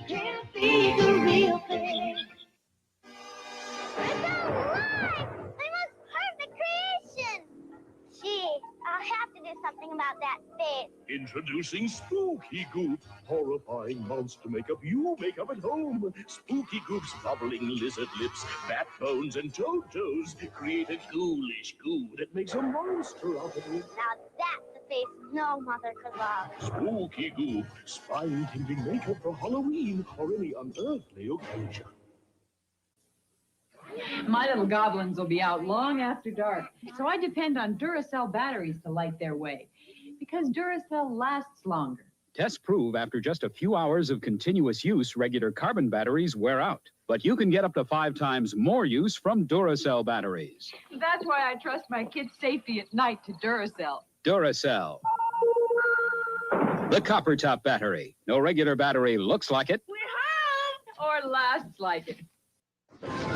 can't be the real thing. It's alive! My most perfect creation! Gee, I'll have to do something about that face. Introducing Spooky Goop, horrifying monster makeup you make up at home. Spooky Goop's bubbling lizard lips, bat bones, and toes create a ghoulish goo that makes a monster out of it. Now that's the face no mother could love. Spooky Goop, spine-tingling makeup for Halloween or any unearthly occasion. My little goblins will be out long after dark, so I depend on Duracell batteries to light their way, because Duracell lasts longer. Tests prove after just a few hours of continuous use, regular carbon batteries wear out. But you can get up to 5 times more use from Duracell batteries. That's why I trust my kids' safety at night to Duracell. Duracell. The copper top battery. No regular battery looks like it. We're home! Or lasts like it.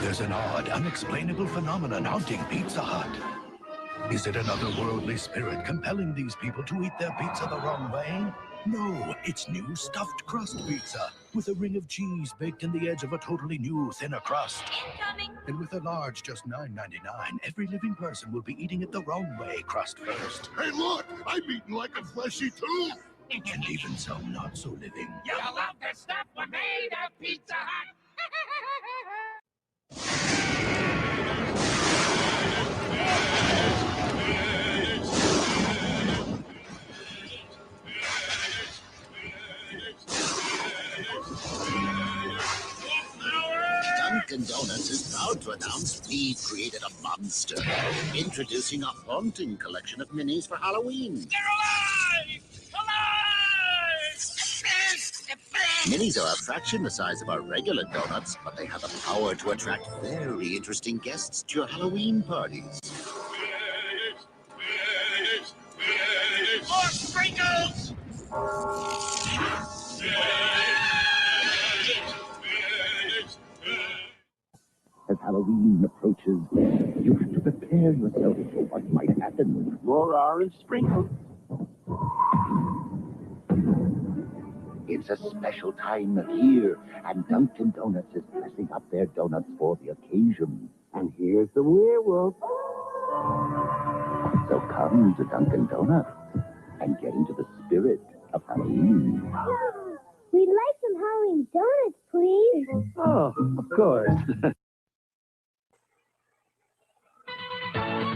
There's an odd, unexplainable phenomenon haunting Pizza Hut. Is it an otherworldly spirit compelling these people to eat their pizza the wrong way? No, it's new stuffed crust pizza with a ring of cheese baked in the edge of a totally new, thinner crust. Incoming! And with a large, just $9.99, every living person will be eating it the wrong way crust first. Hey, look! I'm eating like a fleshy tooth! And even some not so living. You love the stuff we made at Pizza Hut! Dunkin' Donuts is proud to announce we've created a monster. Introducing a haunting collection of minis for Halloween. They're alive! Alive! Minis are a fraction the size of our regular donuts, but they have the power to attract very interesting guests to your Halloween parties. More sprinkles! As Halloween approaches, you have to prepare yourself for what might happen. More orange sprinkles. It's a special time of year, and Dunkin' Donuts is dressing up their donuts for the occasion. And here's the werewolf. So come to Dunkin' Donuts and get into the spirit of Halloween. We'd like some Halloween donuts, please. Oh, of course.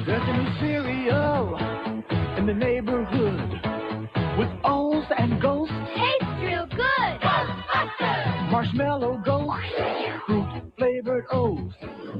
There's a new cereal in the neighborhood with O's and ghosts. Tastes real good. Ghostbusters! Marshmallow ghosts, fruit-flavored O's.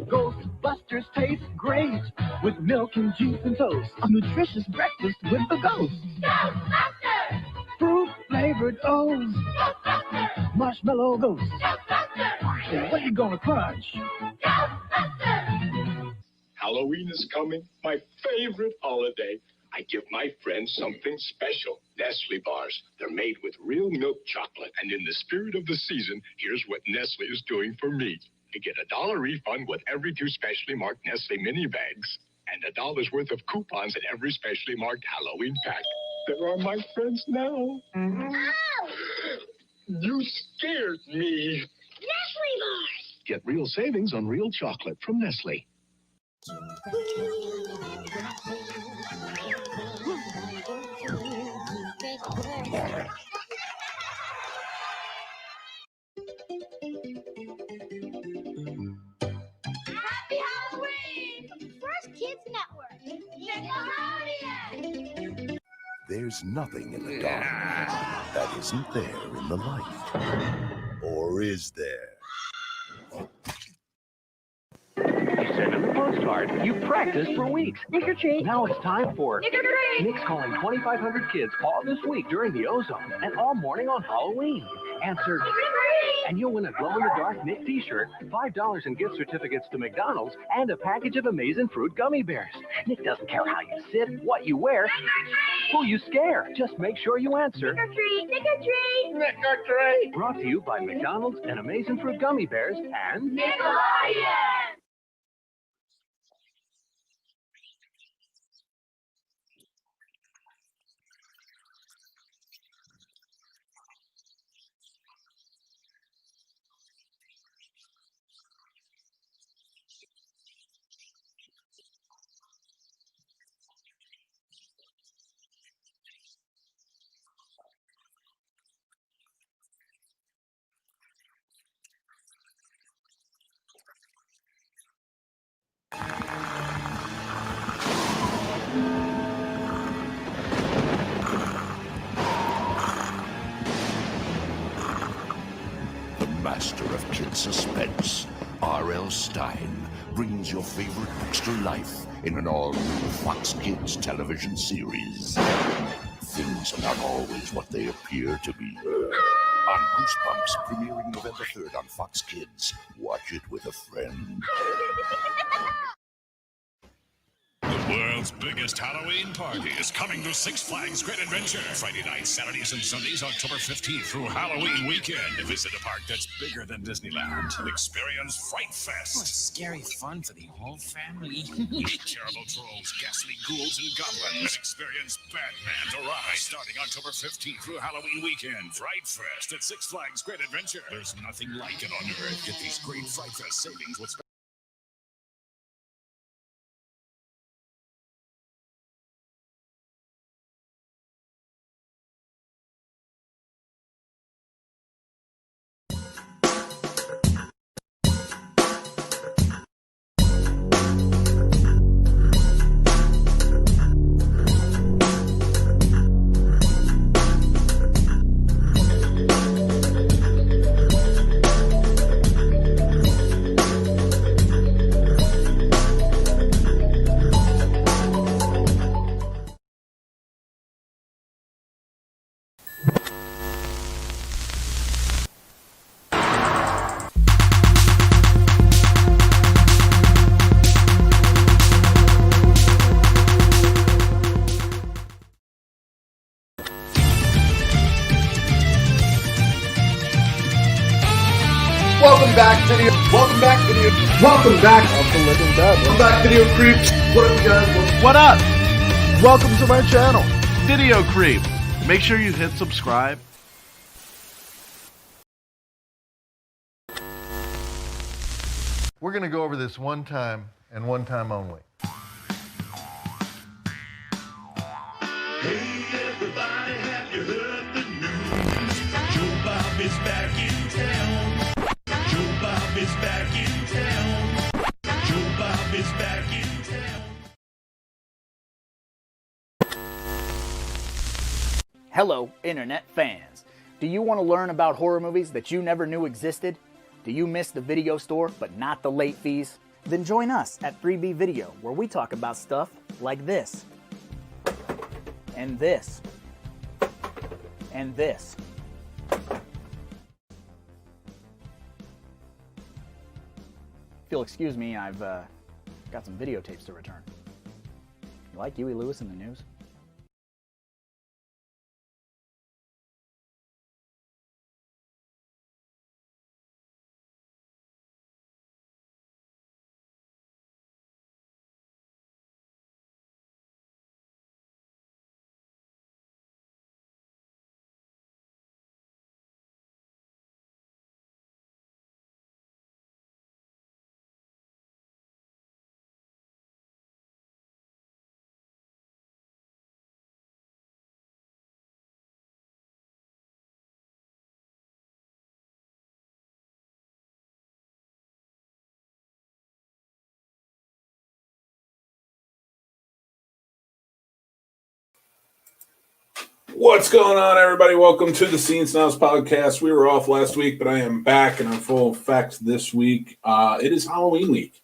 Ghostbusters taste great with milk and juice and toast. A nutritious breakfast with the ghosts. Ghostbusters! Fruit-flavored O's. Ghostbusters! Marshmallow ghosts. Ghostbusters! Hey, what you gonna crunch? Ghostbusters! Halloween is coming, my favorite holiday. I give my friends something special. Nestle bars. They're made with real milk chocolate. And in the spirit of the season, here's what Nestle is doing for me. You get $1 refund with every 2 specially marked Nestle mini bags. And $1 worth of coupons in every specially marked Halloween pack. There are my friends now. Ow! You scared me. Nestle bars! Get real savings on real chocolate from Nestle. Happy Halloween! First Kids Network. Nickelodeon! There's nothing in the dark that isn't there in the light. Or is there? You sent in the postcard. You practiced for weeks. Trick or treat. Now it's time for Trick or treat. Mick's calling 2,500 kids all this week during the Ozone and all morning on Halloween. Answer, and you'll win a glow-in-the-dark Mick t-shirt, $5 in gift certificates to McDonald's, and a package of amazing fruit gummy bears. Nick doesn't care how you sit, what you wear, who you scare. Just make sure you answer. Trick or treat. Trick or treat. Trick or treat. Brought to you by McDonald's and Amazing Fruit Gummy Bears and Nickelodeon! master of kid suspense, R.L. Stine, brings your favorite books to life in an all-new Fox Kids television series. Things are not always what they appear to be. On Goosebumps, premiering November 3rd on Fox Kids. Watch it with a friend. The world's biggest Halloween party is coming to Six Flags Great Adventure. Friday nights, Saturdays, and Sundays, October 15th through Halloween weekend. Visit a park that's bigger than Disneyland and experience Fright Fest. Oh, scary fun for the whole family. Meet terrible trolls, ghastly ghouls, and goblins. And experience Batman to Rise. Starting October 15th through Halloween weekend. Fright Fest at Six Flags Great Adventure. There's nothing like it on Earth. Get these great Fright Fest savings with Welcome back, video creeps. What up, you guys? What up? Welcome to my channel, Video Creep. Make sure you hit subscribe. We're gonna go over this one time and one time only. Hey everybody, have you heard the news? Joe Bob is back in town. Joe Bob is back in town. Joe Bob is back in town. Hello, internet fans. Do you want to learn about horror movies that you never knew existed? Do you miss the video store but not the late fees? Then join us at 3B Video, where we talk about stuff like this. And this. And this. If you'll excuse me, I've got some videotapes to return. You like Huey Lewis in the news? What's going on, everybody? Welcome to the Scene Snobs Podcast. We were off last week, but I am back and I'm full effect this week. It is Halloween week,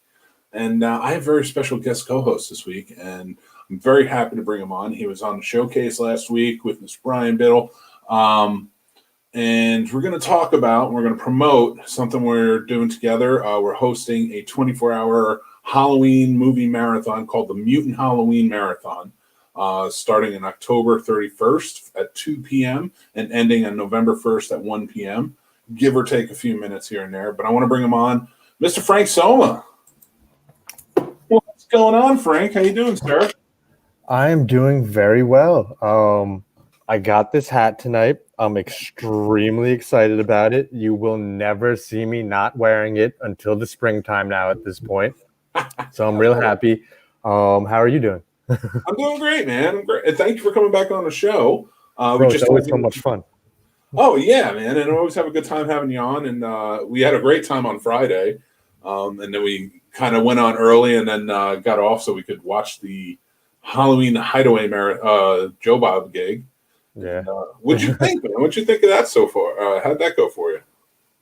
and I have a very special guest co-host this week, and I'm very happy to bring him on. He was on the showcase last week with Mr. Brian Biddle, and we're going to talk about, we're going to promote something we're doing together. We're hosting a 24-hour Halloween movie marathon called the Mutant Halloween Marathon. Starting in October 31st at 2 p.m. and ending on November 1st at 1 p.m., give or take a few minutes here and there. But I want to bring him on, Mr. Frank Somma. What's going on, Frank? How you doing, sir? I am doing very well. I got this hat tonight. I'm extremely excited about it. You will never see me not wearing it until the springtime now at this point. So I'm real happy. How are you doing? I'm doing great, man. I'm great. And thank you for coming back on the show. It's always so much fun. Oh, yeah, man. And I always have a good time having you on. And we had a great time on Friday. And then we kind of went on early and then got off so we could watch the Halloween Hideaway Joe Bob gig. Yeah. What'd you think, man? What'd you think of that so far? How'd that go for you?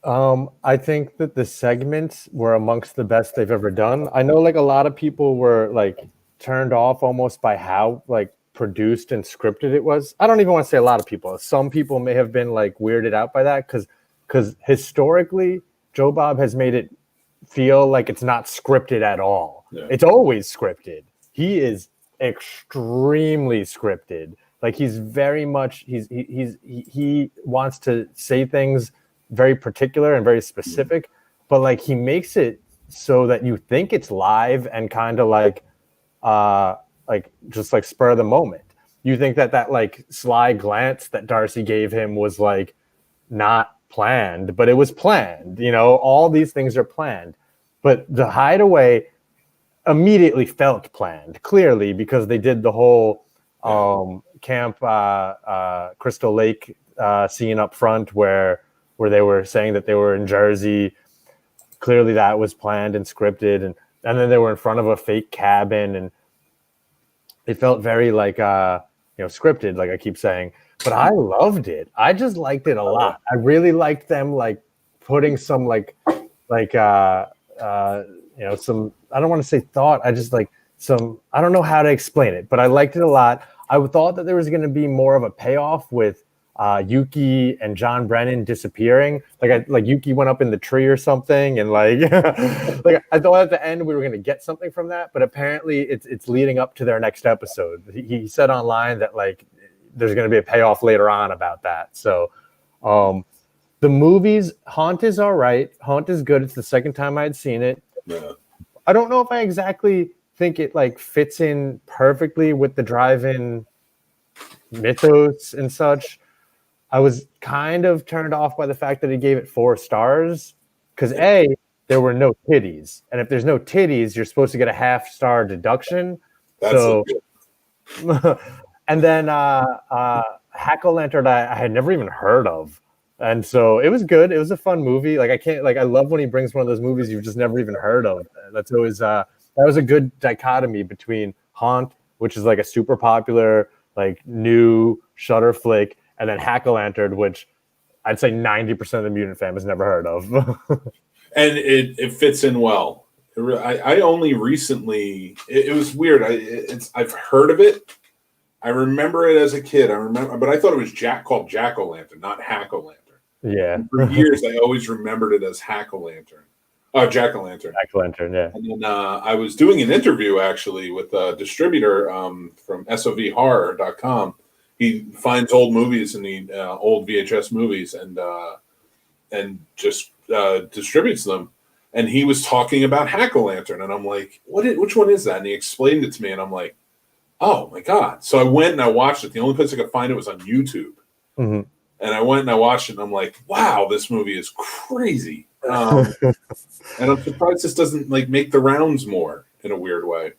I think that the segments were amongst the best they've ever done. I know like a lot of people were like turned off almost by how like produced and scripted it was. I don't even want to say a lot of people. Some people may have been like weirded out by that because historically Joe Bob has made it feel like it's not scripted at all. Yeah. It's always scripted. He is extremely scripted. Like he's very much he wants to say things very particular and very specific, but like he makes it so that you think it's live and kind of like just like spur of the moment. You think that like sly glance that Darcy gave him was like not planned, but it was planned. You know, all these things are planned, but the hideaway immediately felt planned, clearly, because they did the whole Camp Crystal Lake scene up front where they were saying that they were in Jersey. Clearly that was planned and scripted, and then they were in front of a fake cabin, and it felt very like scripted, like I keep saying. But I loved it. I just liked it a lot. I really liked them like putting some some, I don't want to say thought. I just like some, I don't know how to explain it, but I liked it a lot. I thought that there was going to be more of a payoff with Yuki and John Brennan disappearing. Like Yuki went up in the tree or something, and like like I thought at the end we were going to get something from that, but apparently it's leading up to their next episode. He said online that like there's going to be a payoff later on about that. So the movies, Haunt is all right. Haunt is good. It's the second time I'd seen it. Yeah. I don't know if I exactly think it like fits in perfectly with the drive-in mythos and such. I was kind of turned off by the fact that he gave it 4 stars because A, there were no titties, and if there's no titties, you're supposed to get a half-star deduction. So, and then Hack-O-Lantern, I had never even heard of, and so it was good. It was a fun movie. Like I love when he brings one of those movies you've just never even heard of. That's always that was a good dichotomy between Haunt, which is like a super popular like new Shudder flick, and then Hack-O-Lantern, which I'd say 90% of the mutant fam has never heard of. And it fits in well. I only recently, it was weird. I've heard of it. I remember it as a kid. But I thought it was called Jack-O-Lantern, not Hack-O-Lantern. Yeah. And for years, I always remembered it as Hack-O-Lantern. Oh, Jack-O-Lantern. Jack-O-Lantern, yeah. And then I was doing an interview actually with a distributor from SOVHorror.com. He finds old movies and old VHS movies and just distributes them. And he was talking about Hack-O-Lantern, and I'm like, which one is that? And he explained it to me, and I'm like, oh my God. So I went and I watched it. The only place I could find it was on YouTube. Mm-hmm. And I went and I watched it, and I'm like, wow, this movie is crazy. And I'm surprised this doesn't like make the rounds more in a weird way.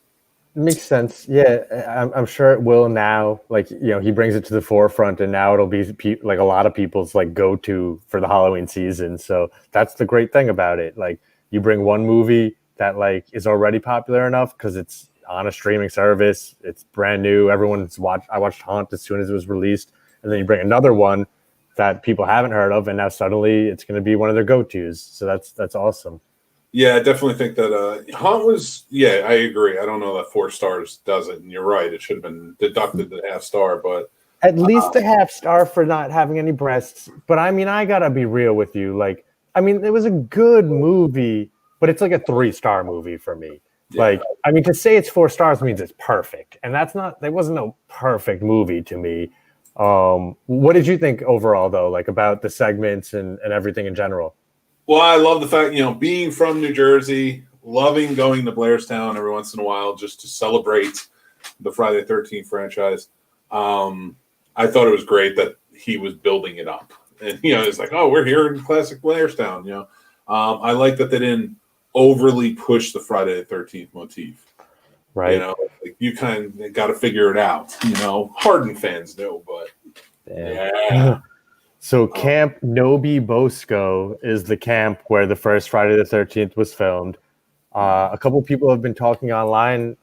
Makes sense. Yeah, I'm sure it will now. Like, he brings it to the forefront, and now it'll be like a lot of people's like go-to for the Halloween season. So that's the great thing about it. Like, you bring one movie that like is already popular enough because it's on a streaming service, it's brand new. Everyone's watched. I watched Haunt as soon as it was released, and then you bring another one that people haven't heard of, and now suddenly it's going to be one of their go-tos. So that's awesome. Yeah, I definitely think that Haunt was, I agree. I don't know that 4 stars does it, and you're right. It should have been deducted the half star, but at least a half star for not having any breasts. But I mean, I gotta be real with you. Like, I mean, it was a good movie, but it's like a 3-star movie for me. Yeah. Like, I mean, to say it's 4 stars means it's perfect, and that wasn't a perfect movie to me. What did you think overall, though, like about the segments and everything in general? Well, I love the fact, being from New Jersey, loving going to Blairstown every once in a while just to celebrate the Friday the 13th franchise. I thought it was great that he was building it up. And, it's like, oh, we're here in classic Blairstown, I like that they didn't overly push the Friday the 13th motif. Right. Like you kind of got to figure it out, Hardened fans do, but yeah. So Camp Nobi Bosco is the camp where the first Friday the 13th was filmed. A couple people have been talking online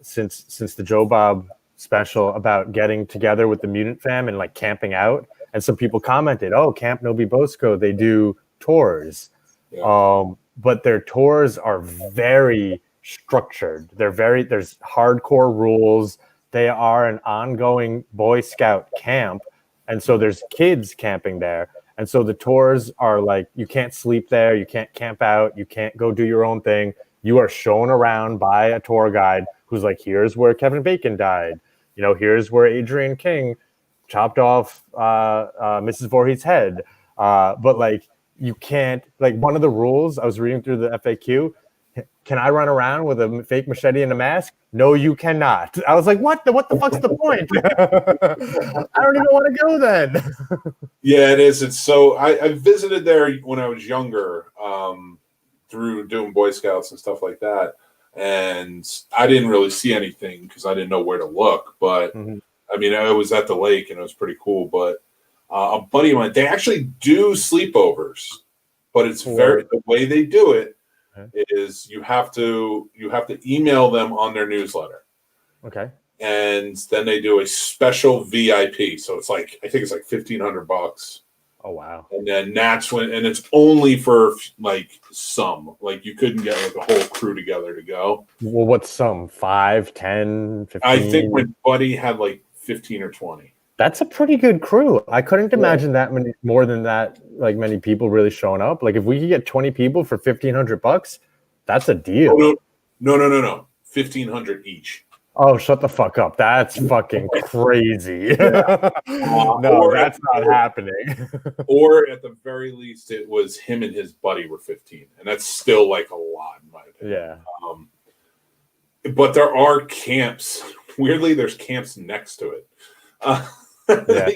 since the Joe Bob special about getting together with the mutant fam and like camping out. And some people commented, oh, Camp Nobi Bosco, they do tours. But their tours are very structured. There's hardcore rules. They are an ongoing Boy Scout camp. And so there's kids camping there. And so the tours are like, you can't sleep there. You can't camp out. You can't go do your own thing. You are shown around by a tour guide who's like, here's where Kevin Bacon died. You know, here's where Adrian King chopped off Mrs. Voorhees' head. But like, you can't, like, one of the rules, I was reading through the FAQ, can I run around with a fake machete and a mask? No, you cannot. I was like, what the fuck's the point? I don't even want to go then. Yeah, it is. It's so I visited there when I was younger, through doing Boy Scouts and stuff like that. And I didn't really see anything because I didn't know where to look. But I mean, I was at the lake and it was pretty cool. But a buddy of mine, they actually do sleepovers, but it's the way they do it is you have to email them on their newsletter. Okay. And then they do a special VIP. So it's like, I think it's like $1,500. Oh, wow. And then that's when, and it's only for like some, like you couldn't get like a whole crew together to go. Well, what's some? 5, 10, 15? I think my buddy had like 15 or 20. That's a pretty good crew. I couldn't imagine that many more than that, like many people really showing up. Like if we could get 20 people for $1,500, that's a deal. Oh, no. 1,500 each. Oh, shut the fuck up. That's fucking crazy. No, that's not happening. Or at the very least, it was him and his buddy were 15. And that's still like a lot in my opinion. Yeah. But there are camps. Weirdly, there's camps next to it.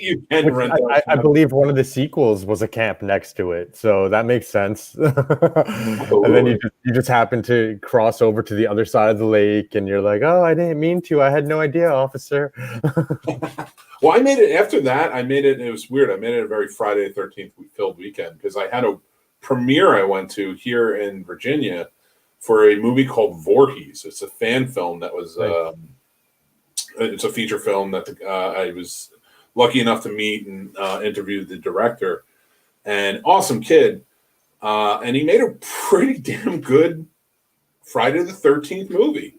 You can rent. I believe one of the sequels was a camp next to it, so that makes sense. And then you just happen to cross over to the other side of the lake, and you're like, "Oh, I didn't mean to. I had no idea, officer." Well, I made it after that. It was weird. I made it a very Friday the 13th filled weekend because I had a premiere I went to here in Virginia for a movie called Voorhees. It's a fan film that was. It's a feature film that I was lucky enough to meet and interview the director. And awesome kid. And he made a pretty damn good Friday the 13th movie.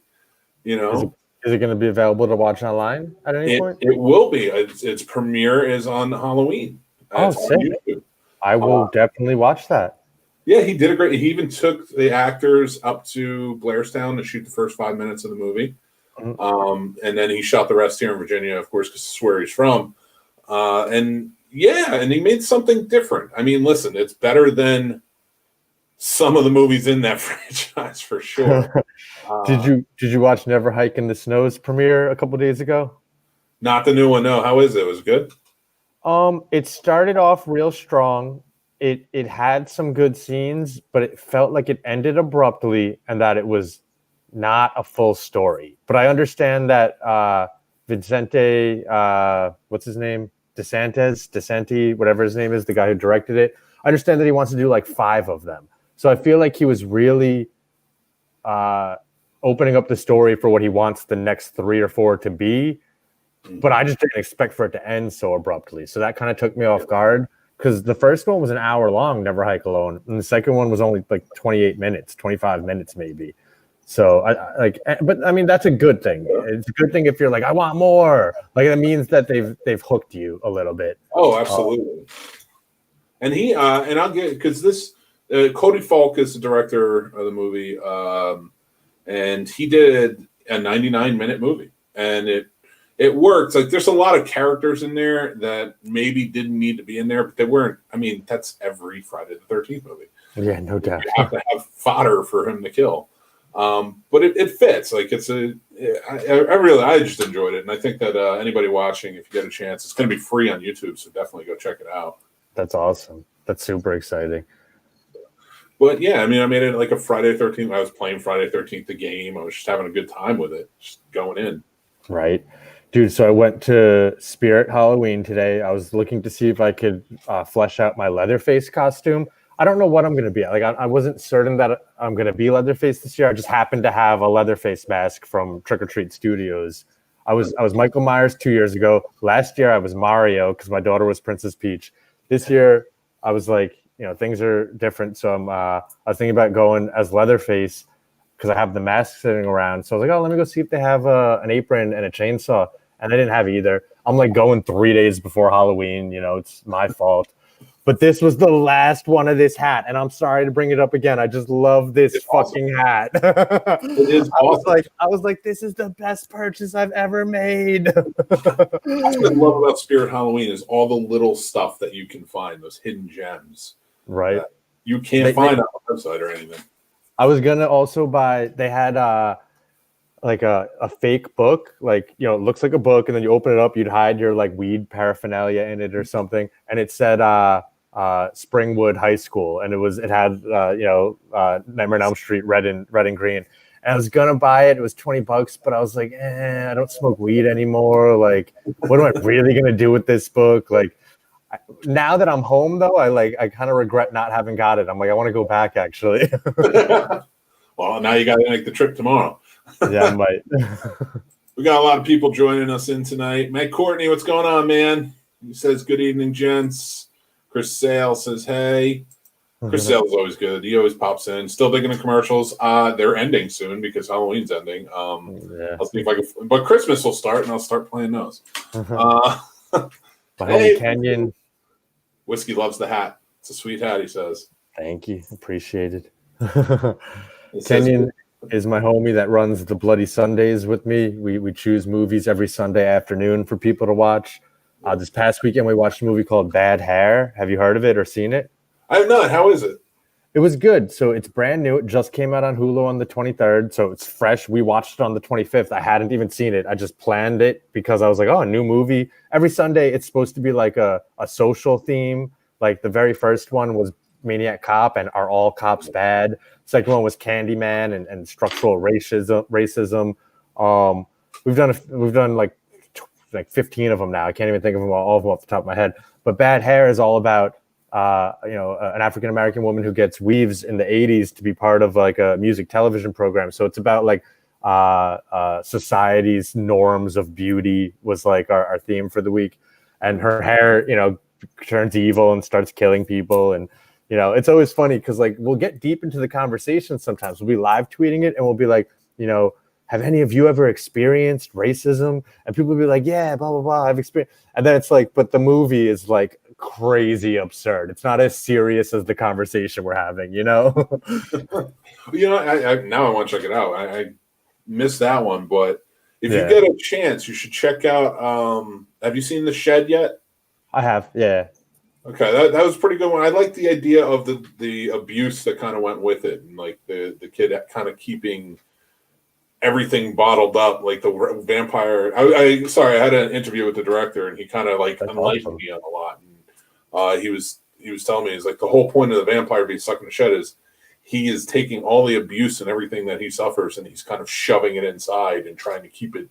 You know, is it going to be available to watch online at any point? It will be. Its premiere is on Halloween. Oh, sick. I will definitely watch that. Yeah, he did a great. He even took the actors up to Blairstown to shoot the first 5 minutes of the movie. And then he shot the rest here in Virginia, of course, because it's where he's from. And he made something different. I mean, listen, it's better than some of the movies in that franchise for sure. Did you watch Never Hike in the Snow's premiere a couple days ago? Not the new one, no. How is it? Was it good? It started off real strong. It had some good scenes, but it felt like it ended abruptly and that it was not a full story. But I understand that Vicente, what's his name? DeSanti, whatever his name is, the guy who directed it. I understand that he wants to do like 5 of them. So I feel like he was really opening up the story for what he wants the next 3 or 4 to be. But I just didn't expect for it to end so abruptly. So that kind of took me off guard because the first one was an hour long, Never Hike Alone. And the second one was only like 28 minutes, 25 minutes maybe. So but I mean, that's a good thing. It's a good thing if you're like, I want more. Like that means that they've hooked you a little bit. Oh, absolutely. And he and I'll get because this Cody Falk is the director of the movie, and he did a 99-minute movie, and it works. Like there's a lot of characters in there that maybe didn't need to be in there, but they weren't. I mean, that's every Friday the 13th movie. Yeah, no doubt. You have to have fodder for him to kill. But it fits. Like I just enjoyed it, and I think that anybody watching, if you get a chance, it's going to be free on YouTube, so definitely go check it out. That's awesome. That's super exciting. But yeah, I mean, I made it like a Friday the 13th. I was playing Friday the 13th, the game. I was just having a good time with it, just going in. Right, dude. So I went to Spirit Halloween today. I was looking to see if I could flesh out my Leatherface costume. I don't know what I'm going to be. Like, I wasn't certain that I'm going to be Leatherface this year. I just happened to have a Leatherface mask from Trick or Treat Studios. I was Michael Myers 2 years ago. Last year, I was Mario because my daughter was Princess Peach. This year, I was like, things are different. So I was thinking about going as Leatherface because I have the mask sitting around. So I was like, oh, let me go see if they have an apron and a chainsaw. And they didn't have either. I'm like going 3 days before Halloween. It's my fault. But this was the last one of this hat, and I'm sorry to bring it up again. I just love this fucking hat. It is awesome. I was like, this is the best purchase I've ever made. That's what I love about Spirit Halloween is all the little stuff that you can find, those hidden gems. Right. You can't find on the website or anything. I was gonna also buy. They had like a fake book, like it looks like a book, and then you open it up, you'd hide your like weed paraphernalia in it or something, and it said Springwood High School, and it had Nightmare on Elm Street red and green. And I was gonna buy it. It was $20, but I was like, I don't smoke weed anymore. Like, what am I really gonna do with this book? Like, now that I'm home though, I kind of regret not having got it. I'm like, I want to go back actually. Well, now you got to make the trip tomorrow. Yeah, I might. We got a lot of people joining us in tonight. Matt Courtney, what's going on, man? He says, good evening, gents. Chris Sale says, hey. Chris Sale is always good. He always pops in. Still digging the commercials. They're ending soon because Halloween's ending. I'll see if I can. But Christmas will start, and I'll start playing those. Hey, Kenyon. Whiskey loves the hat. It's a sweet hat, he says. Thank you. Appreciate it. Kenyon is my homie that runs the Bloody Sundays with me. We choose movies every Sunday afternoon for people to watch. This past weekend, we watched a movie called Bad Hair. Have you heard of it or seen it? I have not. How is it? It was good. So it's brand new. It just came out on Hulu on the 23rd. So it's fresh. We watched it on the 25th. I hadn't even seen it. I just planned it because I was like, oh, a new movie. Every Sunday, it's supposed to be like a social theme. Like the very first one was Maniac Cop and Are All Cops Bad? Second one was Candyman and structural racism. We've done like 15 of them now. I can't even think of them all of them off the top of my head. But Bad Hair is all about an African American woman who gets weaves in the 80s to be part of like a music television program. So it's about like society's norms of beauty was like our theme for the week. And her hair, turns evil and starts killing people. And it's always funny because like we'll get deep into the conversation sometimes. We'll be live tweeting it and we'll be like, have any of you ever experienced racism? And people will be like, yeah, blah, blah, blah, I've experienced. And then it's like, but the movie is like crazy absurd. It's not as serious as the conversation we're having, I now I want to check it out. I missed that one, but if you get a chance, you should check out, have you seen The Shed yet? I have, yeah. Okay, that was a pretty good one. I like the idea of the abuse that kind of went with it, and like the kid kind of keeping everything bottled up, like the vampire. I had an interview with the director, and he kind of like enlightened me on a lot. And he was telling me, he's like, the whole point of the vampire being stuck in the shed is he is taking all the abuse and everything that he suffers, and he's kind of shoving it inside and trying to keep it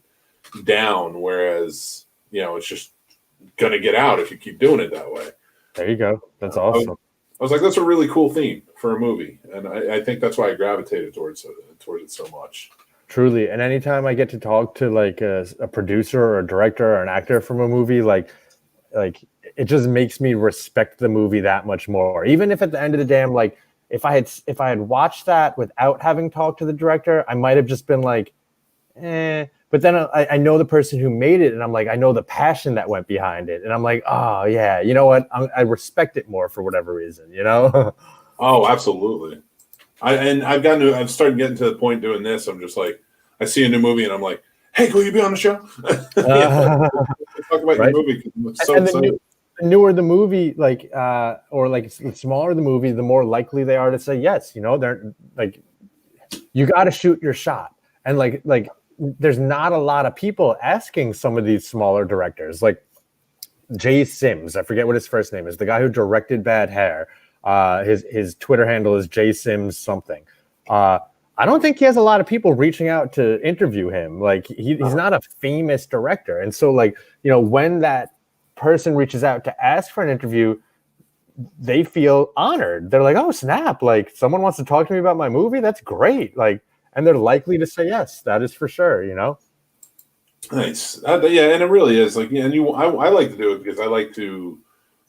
down. Whereas it's just gonna get out if you keep doing it that way. There you go. That's awesome. I was like, that's a really cool theme for a movie, and I think that's why I gravitated towards it so much. Truly, and anytime I get to talk to like a producer or a director or an actor from a movie, like it just makes me respect the movie that much more. Even if at the end of the day, I'm like, if I had watched that without having talked to the director, I might have just been like, eh. But then I know the person who made it, and I'm like, I know the passion that went behind it, and I'm like, oh yeah, you know what? I respect it more for whatever reason, Oh, absolutely. I'm starting getting to the point doing this. I'm just like, I see a new movie, and I'm like, hey, will you be on the show? Talk about your movie. The newer the movie, or the smaller the movie, the more likely they are to say yes. They're like, you got to shoot your shot, and like. There's not a lot of people asking some of these smaller directors, like Jay Sims. I forget what his first name is. The guy who directed Bad Hair. His Twitter handle is Jay Sims something. I don't think he has a lot of people reaching out to interview him. Like he's not a famous director, and so when that person reaches out to ask for an interview, they feel honored. They're like, oh snap! Like someone wants to talk to me about my movie. That's great. Like. And they're likely to say yes. That is for sure, Nice. And it really is. Like, and I like to do it because I like to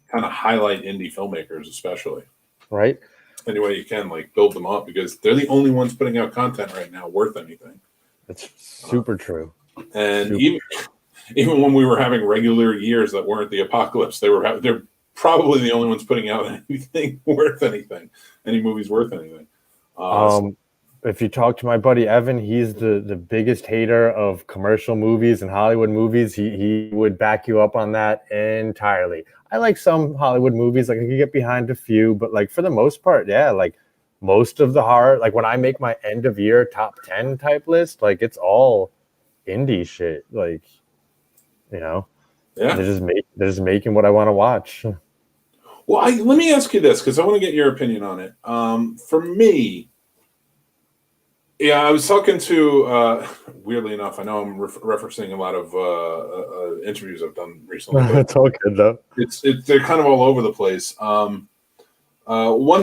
kind of highlight indie filmmakers, especially. right? Any way you can, like, build them up, because they're the only ones putting out content right now worth anything. That's super true. And even when we were having regular years that weren't the apocalypse, they're probably the only ones putting out anything worth anything, any movies worth anything. If you talk to my buddy Evan, he's the biggest hater of commercial movies and Hollywood movies. He would back you up on that entirely. I like some Hollywood movies, like I could get behind a few, but like for the most part, yeah, like most of the horror, like when I make my end of year top 10 type list, like it's all indie shit. Like, you know, yeah, they're just making what I want to watch. Well, let me ask you this, because I want to get your opinion on it. For me, yeah, I was talking to, weirdly enough, I know I'm referencing a lot of interviews I've done recently. It's all good, though. They're kind of all over the place. One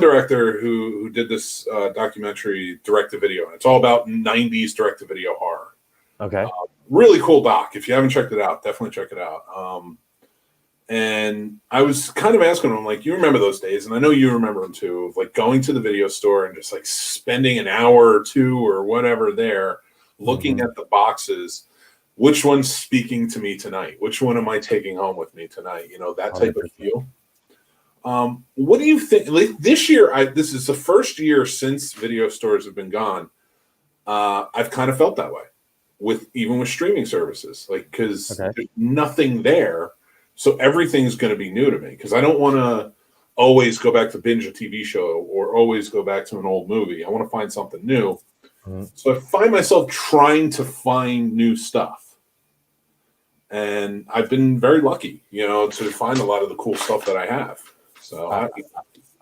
director who did this documentary, direct-to-video, and it's all about 90s direct-to-video horror. Okay. Really cool doc. If you haven't checked it out, definitely check it out. And I was kind of asking him, like, you remember those days, and I know you remember them too, of like going to the video store and just like spending an hour or two or whatever there, looking at the boxes. Which one's speaking to me tonight? Which one am I taking home with me tonight? You know, that type 100%. Of feel. What do you think? Like, this year, this is the first year since video stores have been gone. I've kind of felt that way, even with streaming services, like, because there's nothing there. So everything's going to be new to me, because I don't want to always go back to binge a TV show or always go back to an old movie. I want to find something new. Mm-hmm. So I find myself trying to find new stuff. And I've been very lucky, you know, to find a lot of the cool stuff that I have. So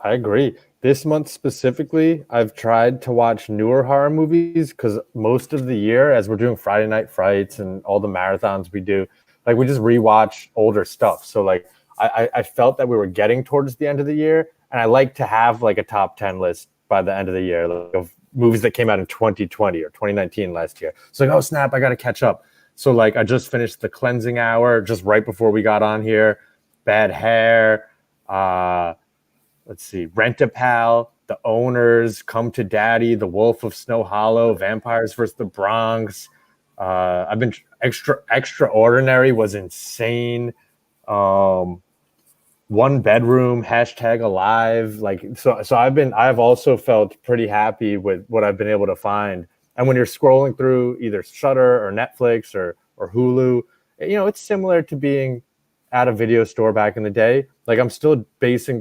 I agree. This month specifically, I've tried to watch newer horror movies, because most of the year, as we're doing Friday Night Frights and all the marathons we do, like we just rewatch older stuff. So like I felt that we were getting towards the end of the year, and I like to have like a top 10 list by the end of the year, like, of movies that came out in 2020 or 2019 last year. So like, oh snap, I got to catch up. So like I just finished The Cleansing Hour just right before we got on here. Bad Hair, let's see, Rent-A-Pal, The Owners, Come to Daddy, The Wolf of Snow Hollow, Vampires vs. the Bronx. I've been Extraordinary was insane. One Bedroom, #Alive. Like, so I've also felt pretty happy with what I've been able to find. And when you're scrolling through either Shudder or Netflix or Hulu, you know, it's similar to being at a video store back in the day. Like, I'm still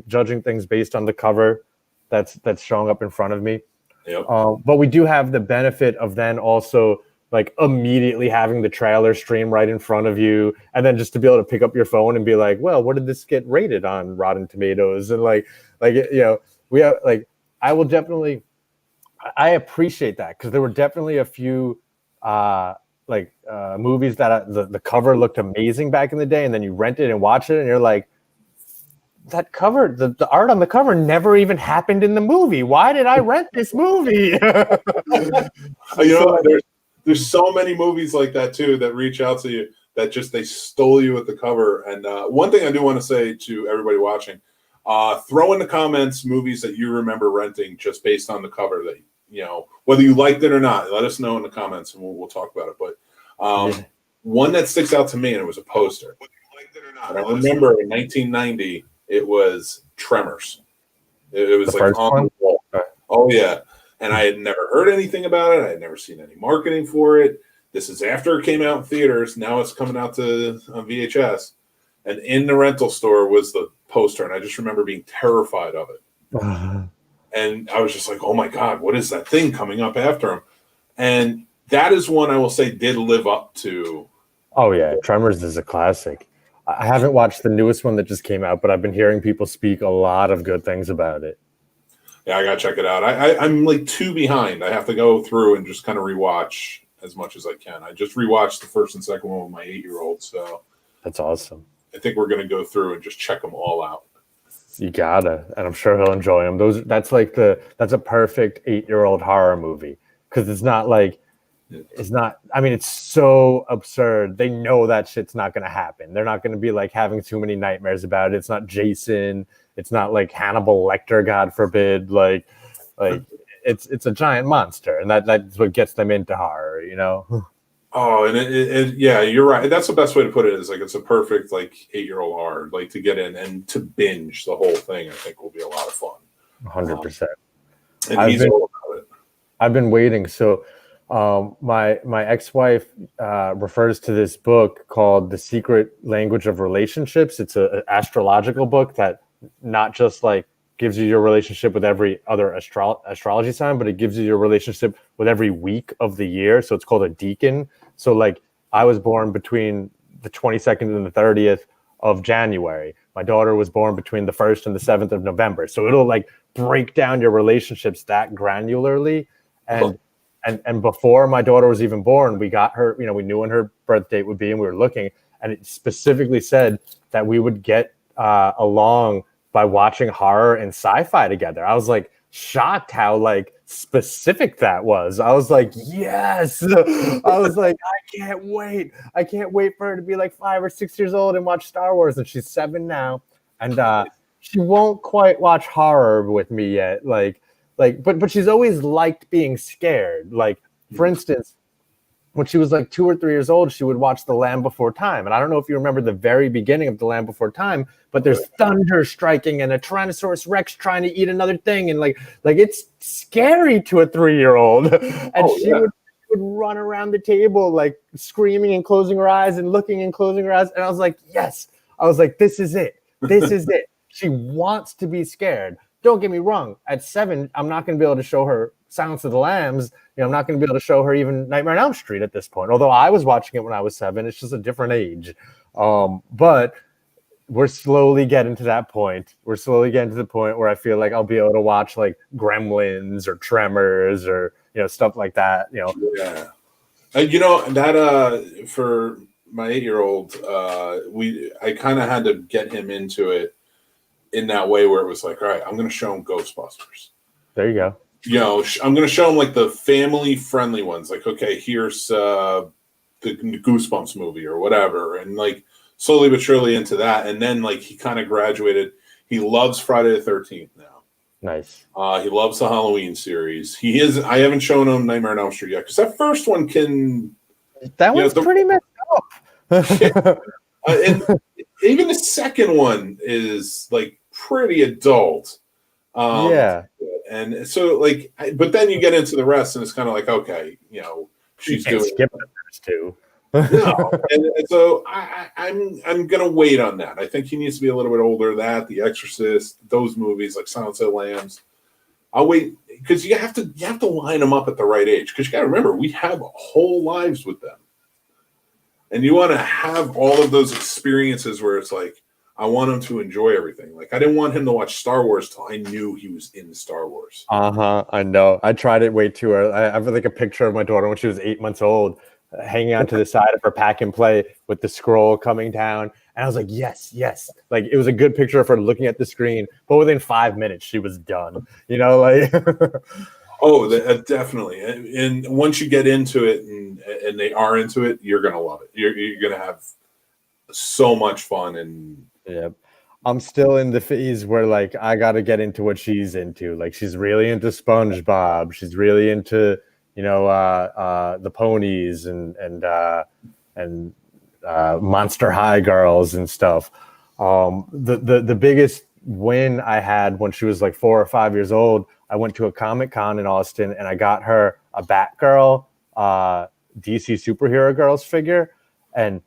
judging things based on the cover that's showing up in front of me. Yep. But we do have the benefit of then also like immediately having the trailer stream right in front of you, and then just to be able to pick up your phone and be like, well, what did this get rated on Rotten Tomatoes? And like, you know, we have like, I appreciate that, because there were definitely a few movies that the cover looked amazing back in the day, and then you rent it and watch it and you're like, that cover, the art on the cover never even happened in the movie. Why did I rent this movie? You know, there's so many movies like that too that reach out to you that just they stole you at the cover. And one thing I do want to say to everybody watching, throw in the comments movies that you remember renting just based on the cover, that, you know, whether you liked it or not. Let us know in the comments and we'll talk about it. But one that sticks out to me, and it was a poster. And I remember in 1990, it was Tremors. It was like on the wall. Oh yeah. And I had never heard anything about it. I had never seen any marketing for it. This is after it came out in theaters. Now it's coming out on VHS. And in the rental store was the poster. And I just remember being terrified of it. And I was just like, oh my God, what is that thing coming up after him? And that is one I will say did live up to. Oh yeah, Tremors is a classic. I haven't watched the newest one that just came out, but I've been hearing people speak a lot of good things about it. Yeah, I gotta check it out. I'm like 2 behind. I have to go through and just kind of rewatch as much as I can. I just rewatched the first and second one with my 8-year-old, so that's awesome. I think we're gonna go through and just check them all out. You gotta, and I'm sure he'll enjoy them. That's a perfect 8-year-old horror movie, because it's not like is not. I mean, it's so absurd. They know that shit's not going to happen. They're not going to be like having too many nightmares about it. It's not Jason. It's not like Hannibal Lecter, God forbid. Like it's a giant monster, and that's what gets them into horror, you know. Oh, and yeah, you're right. That's the best way to put it. Is like it's a perfect like 8-year-old horror, like to get in and to binge the whole thing. I think will be a lot of fun. 100%. And he's all about it. I've been waiting. So, my ex-wife refers to this book called "The Secret Language of Relationships." It's an astrological book that not just like gives you your relationship with every other astrology sign, but it gives you your relationship with every week of the year. So it's called a decan. So like I was born between the 22nd and the 30th of January. My daughter was born between the 1st and the 7th of November. So it'll like break down your relationships that granularly. And before my daughter was even born, we got her, you know, we knew when her birth date would be and we were looking, and it specifically said that we would get along by watching horror and sci-fi together. I was like shocked how like specific that was. I was like, yes. I was like, I can't wait. I can't wait for her to be like 5 or 6 years old and watch Star Wars. And she's 7 now. And she won't quite watch horror with me yet. But she's always liked being scared. Like, for instance, when she was like 2 or 3 years old, she would watch The Land Before Time. And I don't know if you remember the very beginning of The Land Before Time, but there's thunder striking and a Tyrannosaurus Rex trying to eat another thing. And like it's scary to a 3-year-old. And she would run around the table, like screaming and closing her eyes and looking and closing her eyes. And I was like, yes. I was like, this is it. This is it. She wants to be scared. Don't get me wrong. At 7, I'm not going to be able to show her Silence of the Lambs. You know, I'm not going to be able to show her even Nightmare on Elm Street at this point. Although I was watching it when I was 7, it's just a different age. But we're slowly getting to that point. We're slowly getting to the point where I feel like I'll be able to watch like Gremlins or Tremors or, you know, stuff like that. You know, yeah. You know that for my 8-year-old, I kind of had to get him into it in that way where it was like, all right, I'm going to show him Ghostbusters. There you go. You know, I'm going to show him like the family-friendly ones. Like, okay, here's the Goosebumps movie or whatever, and like slowly but surely into that. And then like he kind of graduated. He loves Friday the 13th now. Nice. He loves the Halloween series. I haven't shown him Nightmare on Elm Street yet because that first one can. That one's pretty messed up. And even the second one is like pretty adult. Yeah. And so like, but then you get into the rest and it's kind of like, okay, you know, she's doing skip the first two. No. And so I'm going to wait on that. I think he needs to be a little bit older. That The Exorcist, those movies like Silence of the Lambs. I'll wait because you have to line them up at the right age. Because you got to remember, we have whole lives with them. And you want to have all of those experiences where it's like, I want him to enjoy everything. Like, I didn't want him to watch Star Wars till I knew he was in Star Wars. I know. I tried it way too early. I have like a picture of my daughter when she was 8 months old, hanging onto the side of her pack and play with the scroll coming down. And I was like, yes. Like, it was a good picture of her looking at the screen. But within 5 minutes, she was done. You know, like... Oh, definitely. And once you get into it and they are into it, you're going to love it. You're going to have so much fun. And yeah, I'm still in the phase where like I got to get into what she's into. Like she's really into SpongeBob. She's really into, you know, the ponies and Monster High girls and stuff. The biggest win I had when she was like 4 or 5 years old, I went to a Comic-Con in Austin and I got her a Batgirl, DC Superhero Girls figure, and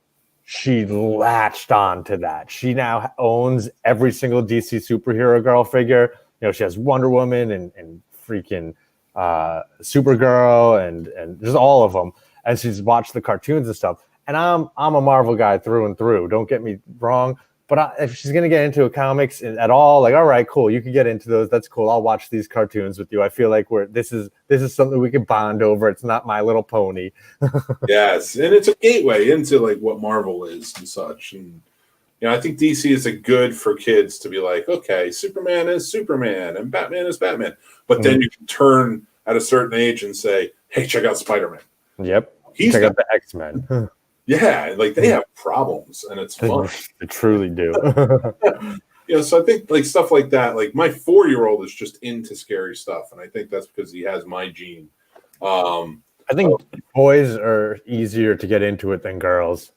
she latched on to that. She now owns every single DC Superhero Girl figure. You know, she has Wonder Woman and freaking Supergirl and just all of them. And she's watched the cartoons and stuff. And I'm a Marvel guy through and through. Don't get me wrong. But if she's going to get into comics at all, like, all right, cool, you can get into those. That's cool. I'll watch these cartoons with you. I feel like this is something we can bond over. It's not My Little Pony. Yes, and it's a gateway into like what Marvel is and such. And you know, I think DC is a good for kids to be like, okay, Superman is Superman and Batman is Batman. But then you can turn at a certain age and say, hey, check out Spider-Man. Yep. He's Check got out the X-Men. Yeah, like they have problems, and it's fun. They truly do. So I think like stuff like that. Like my 4-year-old is just into scary stuff, and I think that's because he has my gene. I think boys are easier to get into it than girls.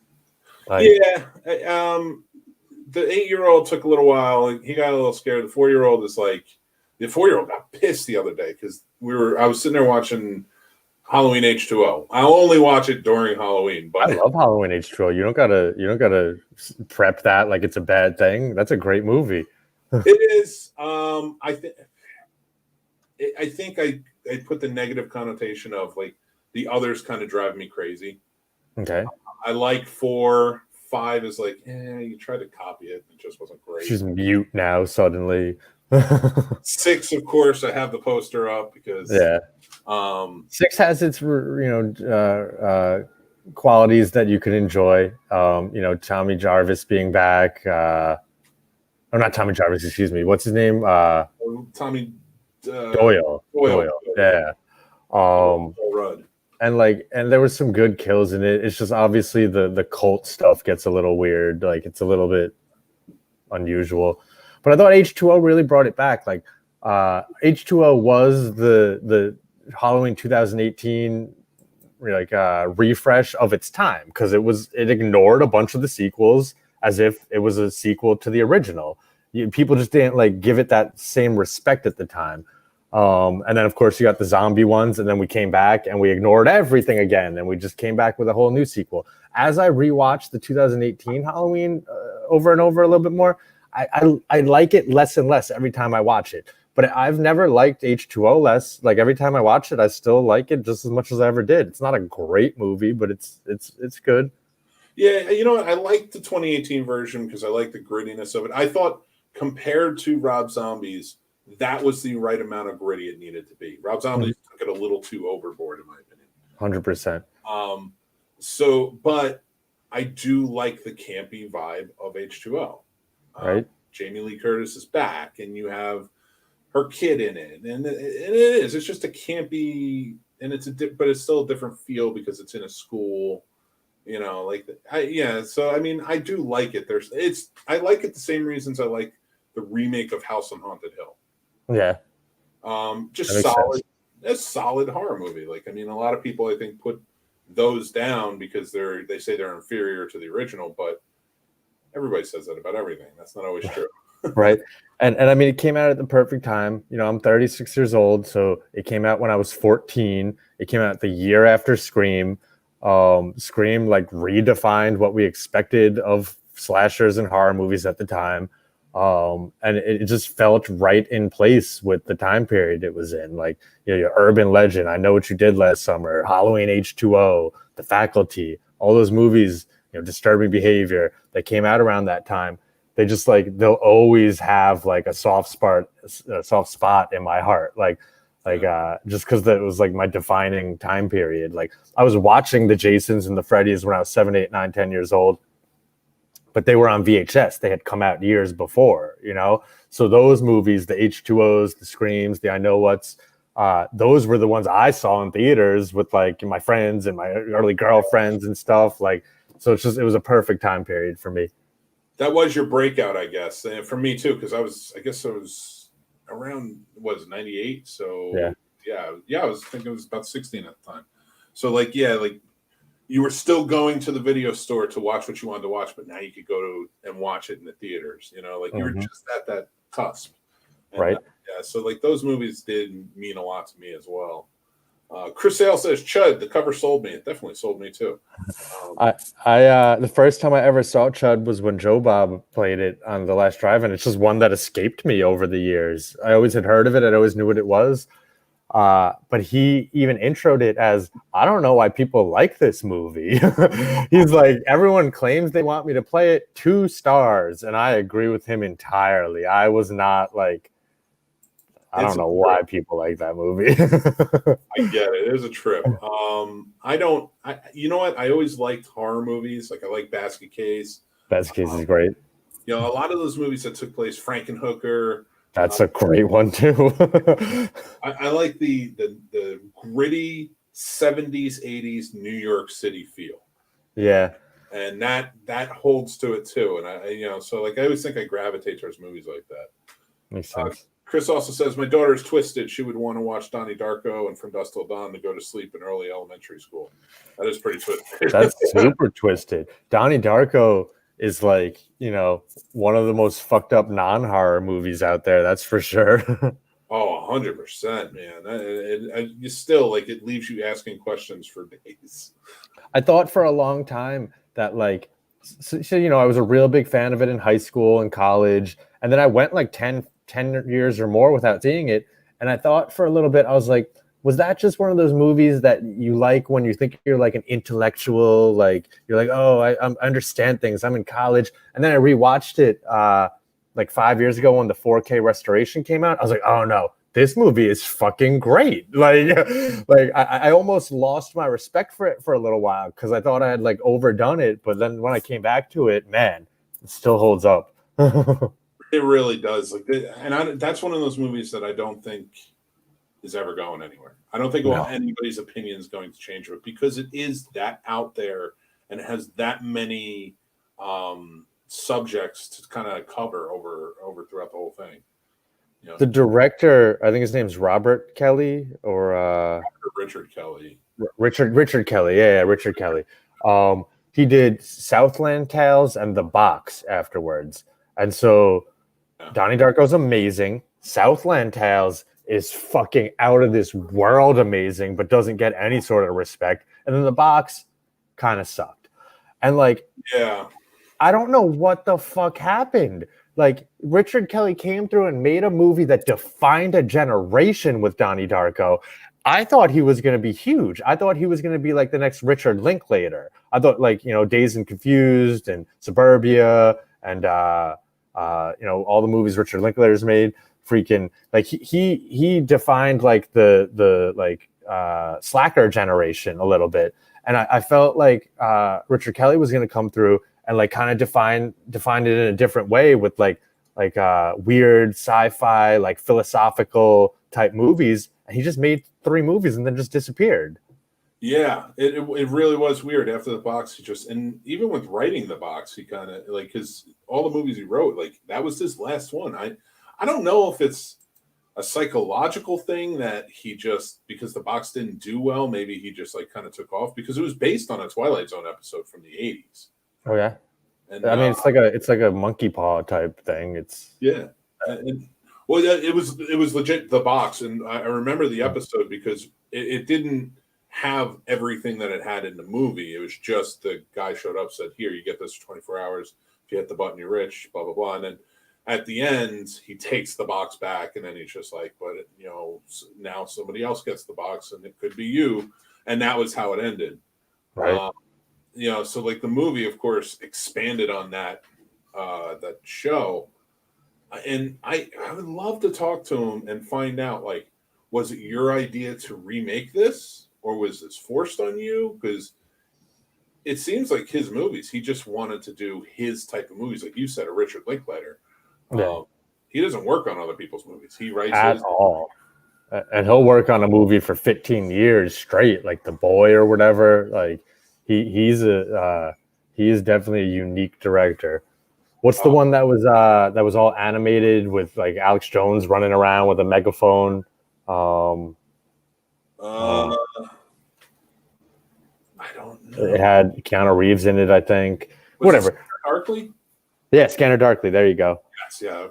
The 8-year-old took a little while. He got a little scared. The 4-year-old is like, the 4-year-old got pissed the other day because I was sitting there watching Halloween H2O. I only watch it during Halloween, but I love Halloween H2O. You don't gotta prep that like it's a bad thing. That's a great movie. It is. I think I put the negative connotation of like the others kind of drive me crazy. Okay. I like 4. 5 is like, you tried to copy it. It just wasn't great. She's mute now suddenly. 6, of course, I have the poster up because 6 has its qualities that you can enjoy. Tommy Jarvis being back. Not Tommy Jarvis. Excuse me. What's his name? Tommy Doyle. Yeah. Rudd. And there was some good kills in it. It's just obviously the cult stuff gets a little weird. Like it's a little bit unusual. But I thought H2O really brought it back. Like H2O was the Halloween 2018 refresh of its time because it ignored a bunch of the sequels as if it was a sequel to the original. People just didn't give it that same respect at the time. And then of course you got the zombie ones, and then we came back and we ignored everything again, and we just came back with a whole new sequel. As I rewatched the 2018 Halloween over and over a little bit more, I like it less and less every time I watch it. But I've never liked H2O less. Like every time I watch it, I still like it just as much as I ever did. It's not a great movie, but it's good. Yeah, you know what? I like the 2018 version because I like the grittiness of it. I thought compared to Rob Zombie's, that was the right amount of gritty it needed to be. Rob Zombie took it a little too overboard, in my opinion. 100%. But I do like the campy vibe of H2O. Right. Jamie Lee Curtis is back, and you have her kid in it, and it's just a campy, and but it's still a different feel because it's in a school, So I mean, I do like it. I like it the same reasons I like the remake of House on Haunted Hill. Yeah. Just solid. A solid horror movie. A lot of people I think put those down because they say they're inferior to the original, but everybody says that about everything. That's not always true. Right. And I mean, it came out at the perfect time. I'm 36 years old, so it came out when I was 14. It came out the year after Scream. Scream redefined what we expected of slashers and horror movies at the time. And it just felt right in place with the time period it was in. Your Urban Legend, I Know What You Did Last Summer, Halloween H2O, The Faculty, all those movies, Disturbing Behavior that came out around that time. They just they'll always have a soft spot in my heart. Just because that was my defining time period. I was watching the Jasons and the Freddys when I was 7, 8, 9, 10 years old. But they were on VHS. They had come out years before, So those movies, the H2Os, the Screams, the I Know What's, those were the ones I saw in theaters with my friends and my early girlfriends and stuff. So it was a perfect time period for me. That was your breakout, I guess, and for me too, because I was around 98. So I was thinking it was about 16 at the time. So you were still going to the video store to watch what you wanted to watch, but now you could go and watch it in the theaters. You were just at that cusp, right? So those movies did mean a lot to me as well. Chris Sale says, "Chud, the cover sold me. It definitely sold me too." I the first time I ever saw Chud was when Joe Bob played it on The Last Drive, and it's just one that escaped me over the years. I always had heard of it. I always knew what it was. But he even introed it as, I don't know why people like this movie. He's everyone claims they want me to play it, 2 stars. And I agree with him entirely. I was not I don't know why people like that movie. I get it. It is a trip. You know what? I always liked horror movies. I like Basket Case. Basket Case is great. A lot of those movies that took place, Frankenhooker. That's a great one too. I like the gritty 70s, 80s New York City feel. Yeah. And that holds to it too. And so like I always think I gravitate towards movies like that. Makes sense. Chris also says, my daughter's twisted. She would want to watch Donnie Darko and From Dusk Till Dawn to go to sleep in early elementary school. That is pretty twisted. That's super twisted. Donnie Darko is like, one of the most fucked up non-horror movies out there. That's for sure. Oh, 100%, man. You still, like, it leaves you asking questions for days. I thought for a long time that, like, I was a real big fan of it in high school and college. And then I went like 10 years or more without seeing it. And I thought for a little bit, I was like, was that just one of those movies that you like when you think you're like an intellectual, like you're like, oh, I understand things. I'm in college. And then I rewatched it like 5 years ago when the 4K restoration came out. I was like, oh no, this movie is fucking great. Like I almost lost my respect for it for a little while because I thought I had like overdone it. But then when I came back to it, man, it still holds up. It really does. That's one of those movies that I don't think is ever going anywhere. I don't think anybody's opinion is going to change it because it is that out there and it has that many subjects to kind of cover over throughout the whole thing. The director, I think his name's Robert Kelly or Richard Kelly. Richard Kelly, yeah, Richard Kelly. He did Southland Tales and The Box afterwards, and so Donnie Darko's amazing. Southland Tales is fucking out of this world amazing, but doesn't get any sort of respect. And then The Box kind of sucked. And like, I don't know what the fuck happened. Like, Richard Kelly came through and made a movie that defined a generation with Donnie Darko. I thought he was going to be huge. I thought he was going to be like the next Richard Linklater. I thought like, Dazed and Confused and Suburbia and, all the movies Richard Linklater's made, freaking like he defined like the slacker generation a little bit. And I felt like Richard Kelly was going to come through and like kind of defined it in a different way with like weird sci-fi, like philosophical type movies. And he just made 3 movies and then just disappeared. Yeah, it really was weird after The Box. And even with writing The Box, he kind of like because all the movies he wrote, like that was his last one. I don't know if it's a psychological thing that he just because The Box didn't do well, maybe he just like kind of took off because it was based on a Twilight Zone episode from the 80s. Oh yeah, and I mean it's like a monkey paw type thing. It's it was legit The Box, and I remember the episode because it didn't have everything that it had in the movie. It was just the guy showed up, said, "Here, you get this for 24 hours. If you hit the button, you're rich." Blah blah blah, and then at the end, he takes the box back, and then he's just like, "But now somebody else gets the box, and it could be you." And that was how it ended, right? So like the movie, of course, expanded on that show, and I would love to talk to him and find out like, was it your idea to remake this? Or was this forced on you? Because it seems like his movies, he just wanted to do his type of movies. Like you said, a Richard Linklater. Yeah. He doesn't work on other people's movies. He writes at all. And he'll work on a movie for 15 years straight, like The Boy or whatever. Like he is definitely a unique director. What's the one that was all animated with like Alex Jones running around with a megaphone? I don't know. It had Keanu Reeves in it, I think. Whatever. Darkly? Yeah, Scanner Darkly. There you go. Yes, yeah,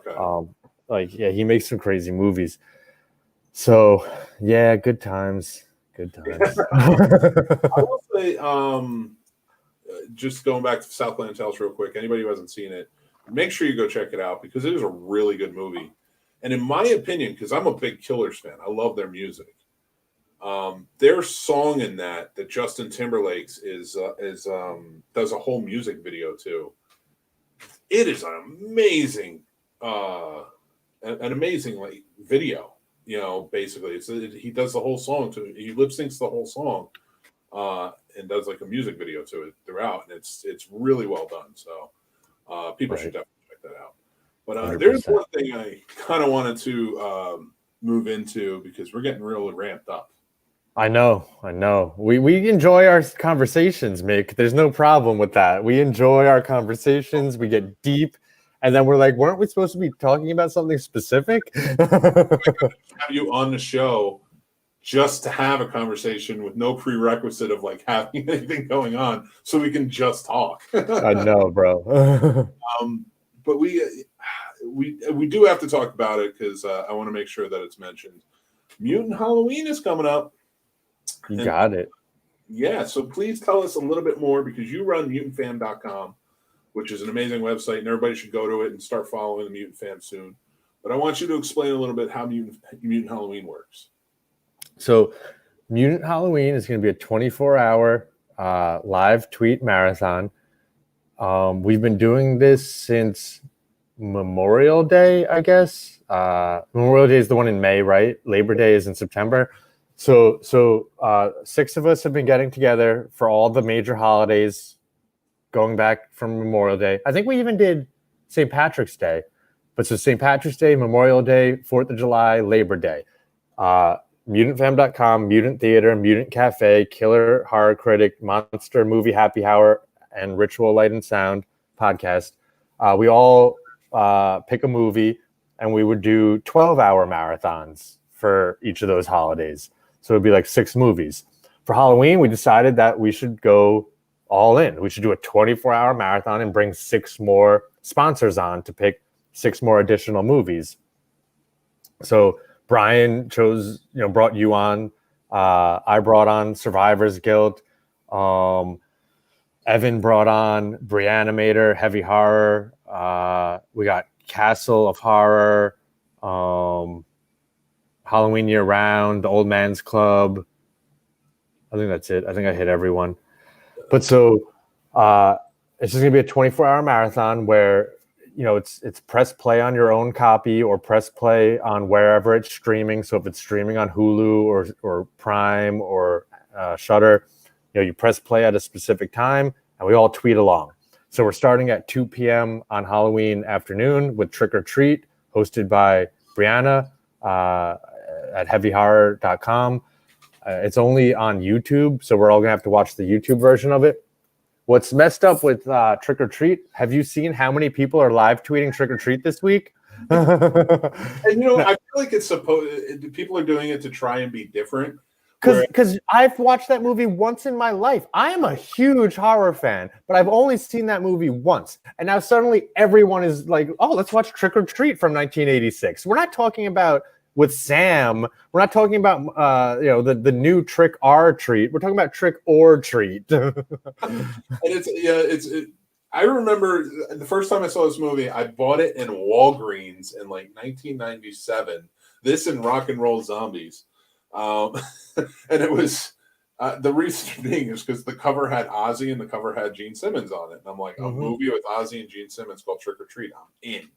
okay. He makes some crazy movies. So, yeah, good times. Good times. I will say, just going back to Southland Tales real quick, anybody who hasn't seen it, make sure you go check it out because it is a really good movie. And in my opinion, because I'm a big Killers fan, I love their music. Their song in that Justin Timberlake's is does a whole music video too. It is an amazing, like video. Basically, he does the whole song too. He lip syncs the whole song, and does like a music video to it throughout, and it's really well done. So people should definitely check that out. But there's one thing I kind of wanted to move into because we're getting really ramped up. I know. We enjoy our conversations, Mick. There's no problem with that. We enjoy our conversations. We get deep, and then we're like, weren't we supposed to be talking about something specific? Have you on the show just to have a conversation with no prerequisite of like having anything going on, so we can just talk. I know, bro. But we do have to talk about it because I want to make sure that it's mentioned. Mutant Halloween is coming up. You got it. Yeah, so please tell us a little bit more because you run mutantfan.com, which is an amazing website, and everybody should go to it and start following the Mutant Fan soon. But I want you to explain a little bit how Mutant Halloween works. So Mutant Halloween is going to be a 24-hour live tweet marathon. We've been doing this since Memorial Day, I guess. Memorial Day is the one in May, right? Labor Day is in September. So 6 of us have been getting together for all the major holidays going back from Memorial Day. I think we even did St. Patrick's Day. But so St. Patrick's Day, Memorial Day, 4th of July, Labor Day. MutantFam.com, Mutant Theater, Mutant Cafe, Killer Horror Critic, Monster Movie Happy Hour, and Ritual Light and Sound podcast. We all pick a movie, and we would do 12-hour marathons for each of those holidays. So it'd be like 6 movies. For Halloween, we decided that we should go all in. We should do a 24-hour marathon and bring 6 more sponsors on to pick 6 more additional movies. So Brian brought you on. I brought on Survivor's Guilt. Evan brought on Breanimator, Heavy Horror. We got Castle of Horror. Halloween Year Round, The Old Man's Club. I think that's it. I think I hit everyone. But so it's just gonna be a 24-hour marathon where it's press play on your own copy or press play on wherever it's streaming. So if it's streaming on Hulu or Prime or Shudder, you press play at a specific time and we all tweet along. So we're starting at 2 p.m. on Halloween afternoon with Trick or Treat, hosted by Brianna at heavyhorror.com. It's only on YouTube, so we're all going to have to watch the YouTube version of it. What's messed up with Trick or Treat, have you seen how many people are live tweeting Trick or Treat this week? And I feel like it's people are doing it to try and be different. Because I've watched that movie once in my life. I am a huge horror fan, but I've only seen that movie once. And now suddenly everyone is like, oh, let's watch Trick or Treat from 1986. We're not talking about with Sam. We're not talking about the new Trick or Treat. We're talking about Trick or Treat. And I remember the first time I saw this movie, I bought it in Walgreens in like 1997. This and Rock and Roll Zombies. And it was the reason being is because the cover had Ozzy and the cover had Gene Simmons on it. And I'm like, a movie with Ozzy and Gene Simmons called Trick or Treat, I'm in.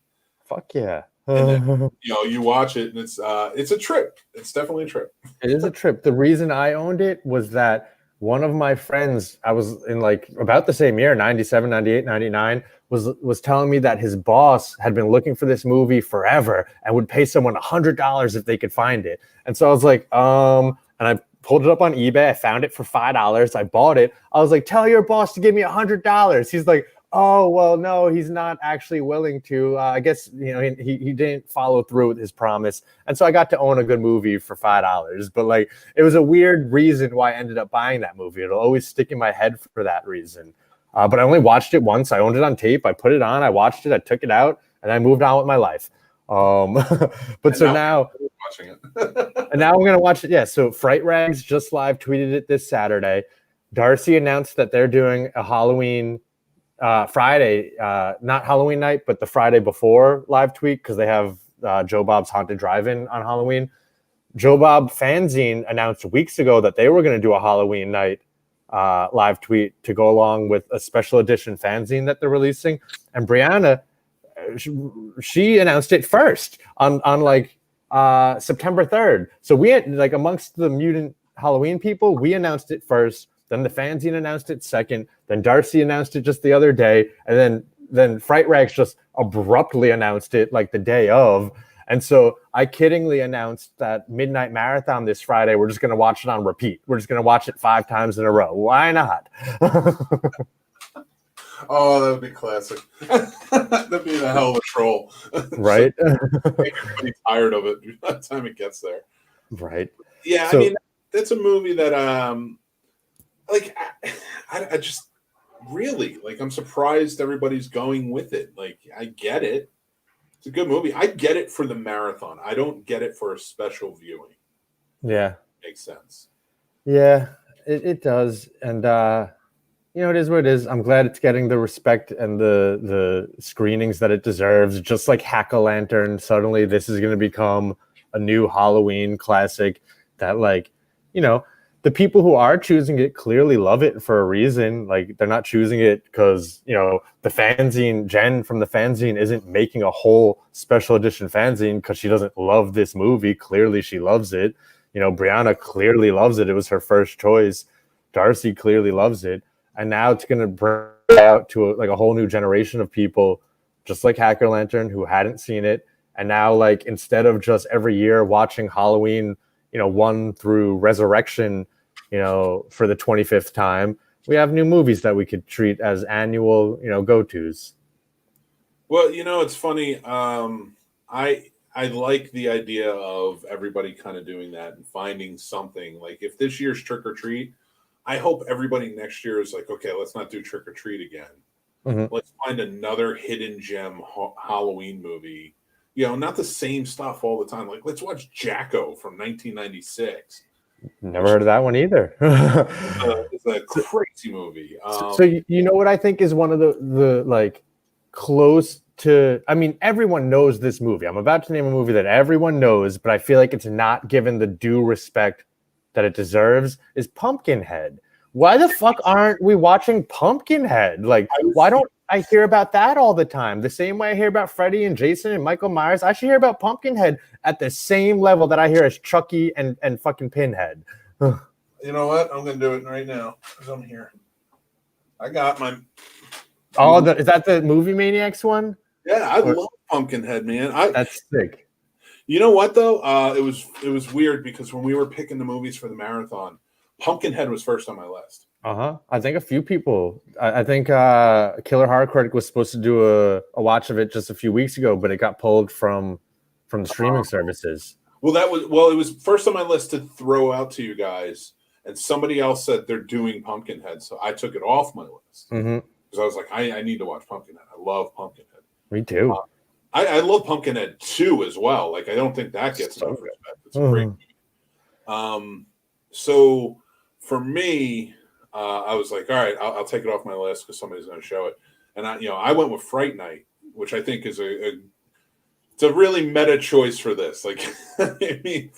Fuck yeah. And then, you watch it and it's a trip. It's definitely a trip. It is a trip. The reason I owned it was that one of my friends, I was in like about the same year, 97, 98, 99, was telling me that his boss had been looking for this movie forever and would pay someone $100 if they could find it. And so I was like, and I pulled it up on eBay. I found it for $5. I bought it. I was like, tell your boss to give me $100. He's like, oh, well, no, he's not actually willing to. I guess, he didn't follow through with his promise. And so I got to own a good movie for $5. But like, it was a weird reason why I ended up buying that movie. It'll always stick in my head for that reason. But I only watched it once. I owned it on tape. I put it on. I watched it. I took it out. And I moved on with my life. But so now watching it. And now we're going to watch it. Yeah. So Fright Rags just live tweeted it this Saturday. Darcy announced that they're doing a Halloween Friday, not Halloween night, but the Friday before live tweet because they have Joe Bob's Haunted Drive-In on Halloween. Joe Bob Fanzine announced weeks ago that they were going to do a Halloween night live tweet to go along with a special edition fanzine that they're releasing. And Brianna, she announced it first on September 3rd. So we had, like, amongst the Mutant Halloween people, we announced it first. Then the fanzine announced it second. Then Darcy announced it just the other day. And then Fright Rags just abruptly announced it like the day of. And so I kiddingly announced that Midnight Marathon this Friday, we're just going to watch it on repeat. We're just going to watch it 5 times in a row. Why not? Oh, that would be classic. That'd be a hell of a troll. Right? Make everybody tired of it by the time it gets there. Right. Yeah, So, I mean, that's a movie that, like, I just really, like, I'm surprised everybody's going with it. Like, I get it. It's a good movie. I get it for the marathon. I don't get it for a special viewing. yeah. Makes sense. Yeah, it does. And, it is what it is. I'm glad it's getting the respect and the screenings that it deserves. Just like Hack-O-Lantern, suddenly this is going to become a new Halloween classic that, like, the people who are choosing it clearly love it for a reason. Like, they're not choosing it because, the fanzine, Jen from the fanzine isn't making a whole special edition fanzine because she doesn't love this movie. Clearly she loves it. Brianna clearly loves it. It was her first choice. Darcy clearly loves it. And now it's going to bring it out to a whole new generation of people, just like Hack-O-Lantern, who hadn't seen it. And now, like, instead of just every year watching Halloween, 1 through Resurrection, for the 25th time, we have new movies that we could treat as annual, go-tos. Well, it's funny. I like the idea of everybody kind of doing that and finding something. Like, if this year's Trick or Treat, I hope everybody next year is like, okay, let's not do Trick or Treat again. Mm-hmm. Let's find another hidden gem Halloween movie. Not the same stuff all the time. Like, let's watch Jacko from 1996. Never heard of that one either. It's a crazy movie. So you know what I think is one of the like close to, I mean, everyone knows this movie. I'm about to name a movie that everyone knows, but I feel like it's not given the due respect that it deserves, is Pumpkinhead. Why the fuck aren't we watching Pumpkinhead? Like, why don't I hear about that all the time? The same way I hear about Freddy and Jason and Michael Myers, I should hear about Pumpkinhead at the same level that I hear as Chucky and fucking Pinhead. You know what? I'm going to do it right now because I'm here. I got my... Oh, is that the Movie Maniacs one? Yeah, I love Pumpkinhead, man. That's sick. You know what, though? It was weird because when we were picking the movies for the marathon, Pumpkinhead was first on my list. I think a few people. I think Killer Horror Critic was supposed to do a watch of it just a few weeks ago, but it got pulled from the streaming services. Well, it was first on my list to throw out to you guys, and somebody else said they're doing Pumpkinhead, so I took it off my list because I was like, I need to watch Pumpkinhead. I love Pumpkinhead. Me too. I love Pumpkinhead 2 as well. Like, I don't think that gets enough respect. It's a great movie. So for me, I was like, all right, I'll take it off my list because somebody's going to show it. And I went with Fright Night, which I think is it's a really meta choice for this. Like, I mean,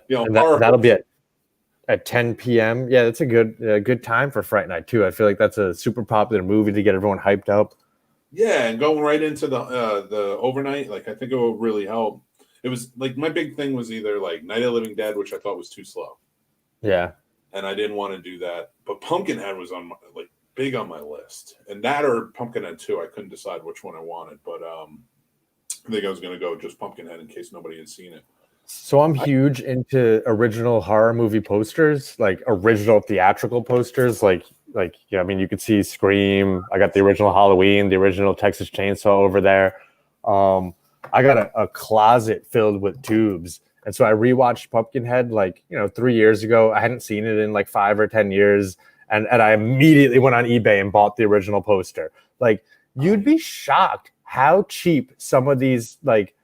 that'll be at 10 p.m. Yeah, that's a good time for Fright Night too. I feel like that's a super popular movie to get everyone hyped up. Yeah, and going right into the overnight, like, I think it will really help. It was like my big thing was either like Night of the Living Dead, which I thought was too slow. Yeah. And I didn't want to do that. But Pumpkinhead was big on my list. And that or Pumpkinhead 2. I couldn't decide which one I wanted. But I think I was going to go just Pumpkinhead in case nobody had seen it. So I'm huge into original horror movie posters, like original theatrical posters. Like I mean, you could see Scream. I got the original Halloween, the original Texas Chainsaw over there. I got a closet filled with tubes. And so I rewatched Pumpkinhead 3 years ago. I hadn't seen it in 5 or 10 years. And I immediately went on eBay and bought the original poster. Like, you'd be shocked how cheap some of these like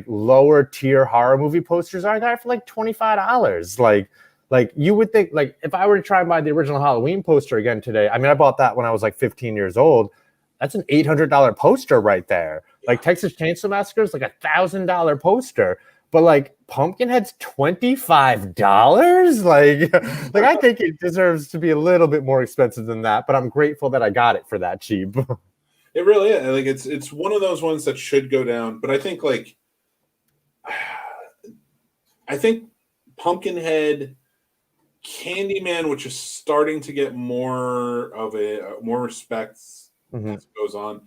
lower tier horror movie posters are there for $25. Like you would think, if I were to try and buy the original Halloween poster again today, I mean, I bought that when I was 15 years old. That's an $800 poster right there. Like Texas Chainsaw Massacre is $1,000 poster. But Pumpkinhead's $25? Like I think it deserves to be a little bit more expensive than that, but I'm grateful that I got it for that cheap. It really is. It's one of those ones that should go down, but I think Pumpkinhead, Candyman, which is starting to get more respect as it goes on.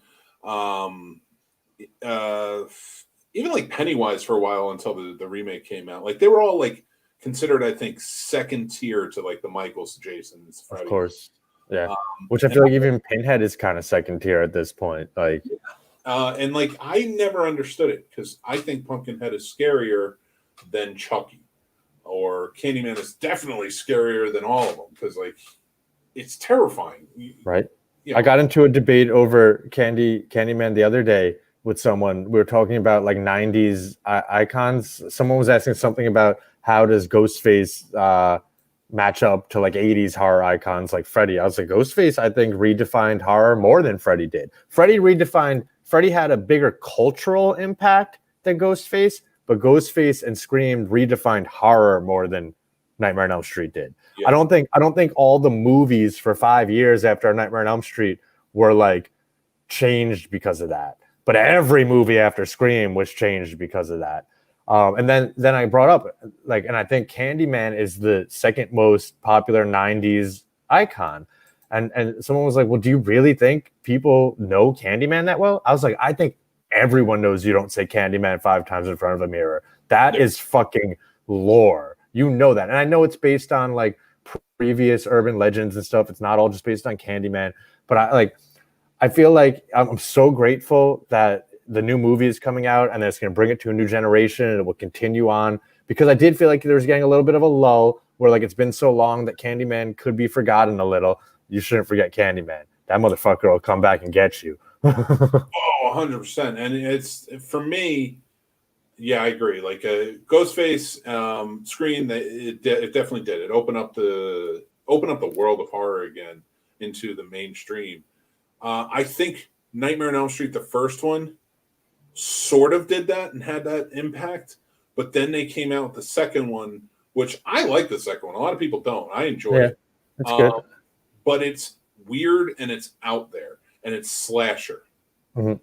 even like Pennywise for a while until the remake came out. Like they were all like considered, I think, second tier to like the Michaels, Jasons, Freddy. Of course. Yeah. Which I feel like even Pinhead is kind of second tier at this point. Like, and like I never understood it because I think Pumpkinhead is scarier than Chucky, or Candyman is definitely scarier than all of them because like it's terrifying. Right. You know, I got into a debate over Candyman the other day with someone. We were talking about like 90s icons. Someone was asking something about how does Ghostface match up to like 80s horror icons like Freddy. I was like, Ghostface, I think, redefined horror more than Freddy did. Freddy had a bigger cultural impact than Ghostface, but Ghostface and Scream redefined horror more than Nightmare on Elm Street did. Yeah. I don't think all the movies for 5 years after Nightmare on Elm Street were like changed because of that. But every movie after Scream was changed because of that. And then I brought up like, and I think Candyman is the second most popular 90s icon. And someone was like, well, do you really think people know Candyman that well? I was like, I think everyone knows you don't say Candyman 5 times in front of a mirror. That is fucking lore. You know that. And I know it's based on like previous urban legends and stuff. It's not all just based on Candyman. But I feel like I'm so grateful that the new movie is coming out and it's going to bring it to a new generation and it will continue on, because I did feel like there was getting a little bit of a lull where like it's been so long that Candyman could be forgotten a little. You shouldn't forget Candyman. That motherfucker will come back and get you. Oh, 100%. And it's, for me, yeah, I agree. Like Ghostface, Scream, it definitely did. It opened up the world of horror again into the mainstream. I think Nightmare on Elm Street, the first one, sort of did that and had that impact. But then they came out with the second one, which I like the second one. A lot of people don't. I enjoy it. That's good. But it's weird and it's out there and it's slasher. Mm-hmm.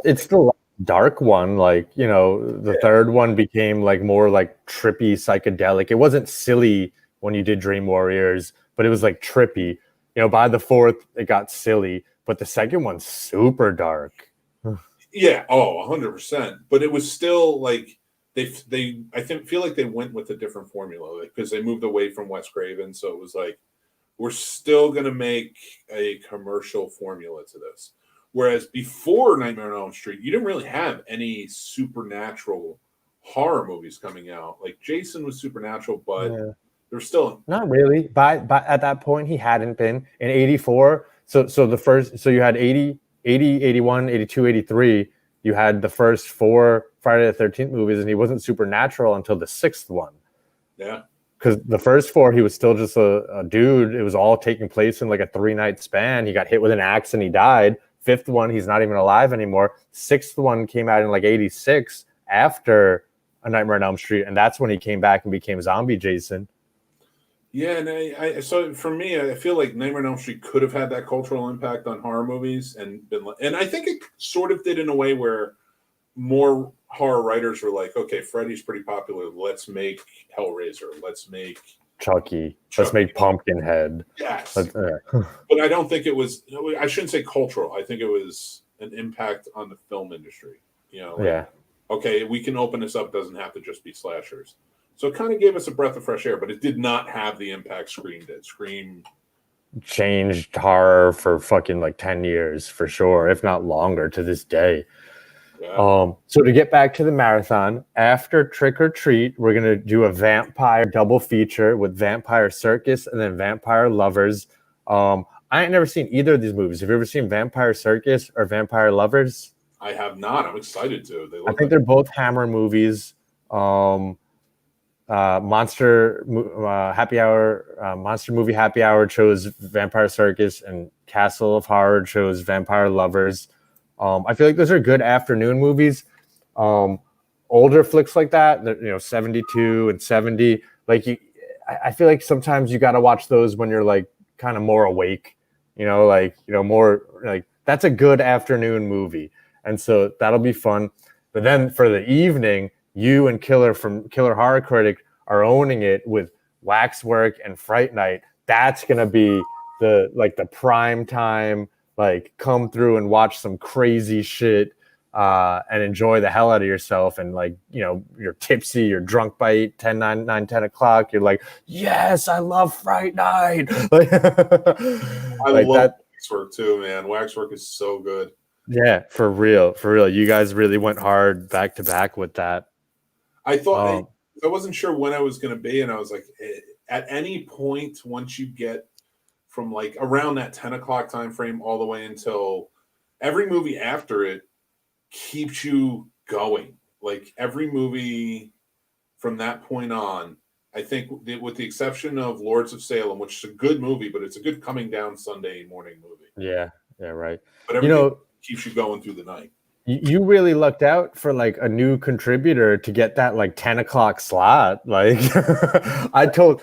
It's the dark one. Like, you know, the third one became like more like trippy, psychedelic. It wasn't silly when you did Dream Warriors, but it was like trippy. You know, by the fourth, it got silly, but the second one's super dark. Yeah, 100%. But it was still like feel like they went with a different formula because they moved away from Wes Craven. So it was like, we're still going to make a commercial formula to this. Whereas before Nightmare on Elm Street, you didn't really have any supernatural horror movies coming out. Like Jason was supernatural, but there's still not really. By at that point, he hadn't been in 84. So you had 80, 81, 82, 83. You had the first 4 Friday the 13th movies, and he wasn't supernatural until the 6th one. Yeah. Because the first 4, he was still just a dude. It was all taking place in like a 3-night span. He got hit with an axe and he died. 5th one, he's not even alive anymore. 6th one came out in like 86 after A Nightmare on Elm Street, and that's when he came back and became Zombie Jason. Yeah, and so for me, I feel like Nightmare on Elm Street could have had that cultural impact on horror movies, and I think it sort of did in a way where more horror writers were like, okay, Freddy's pretty popular. Let's make Hellraiser. Let's make Chucky. Let's make Pumpkinhead. Yes. But I don't think it was, I shouldn't say cultural. I think it was an impact on the film industry. You know, like, okay, we can open this up. Doesn't have to just be slashers. So it kind of gave us a breath of fresh air, but it did not have the impact Scream did. Scream changed horror for fucking like 10 years for sure, if not longer to this day. Yeah. So to get back to the marathon, after Trick or Treat, we're going to do a vampire double feature with Vampire Circus and then Vampire Lovers. I ain't never seen either of these movies. Have you ever seen Vampire Circus or Vampire Lovers? I have not. I'm excited to. I think they're both Hammer movies. Monster Happy Hour, Monster Movie Happy Hour chose Vampire Circus, and Castle of Horror chose Vampire Lovers. I feel like those are good afternoon movies. Older flicks like that, 72 and 70. Like I feel like sometimes you got to watch those when you're like kind of more awake. More like that's a good afternoon movie, and so that'll be fun. But then for the evening, you and Killer from Killer Horror Critic are owning it with Waxwork and Fright Night. That's gonna be the prime time. Like, come through and watch some crazy shit. and enjoy the hell out of yourself. And like, you know, you're tipsy, you're drunk by 8, 10, 9, 10 o'clock. You're like, yes, I love Fright Night. Like, I like love that. Waxwork too, man. Waxwork is so good. Yeah, for real. You guys really went hard back to back with that. I thought I wasn't sure when I was going to be, and I was like, at any point once you get from like around that 10 o'clock time frame all the way until every movie after it keeps you going. Like every movie from that point on, I think with the exception of Lords of Salem, which is a good movie, but it's a good coming down Sunday morning movie. Yeah, right. But everything keeps you going through the night. You really lucked out for like a new contributor to get that like 10 o'clock slot. Like I told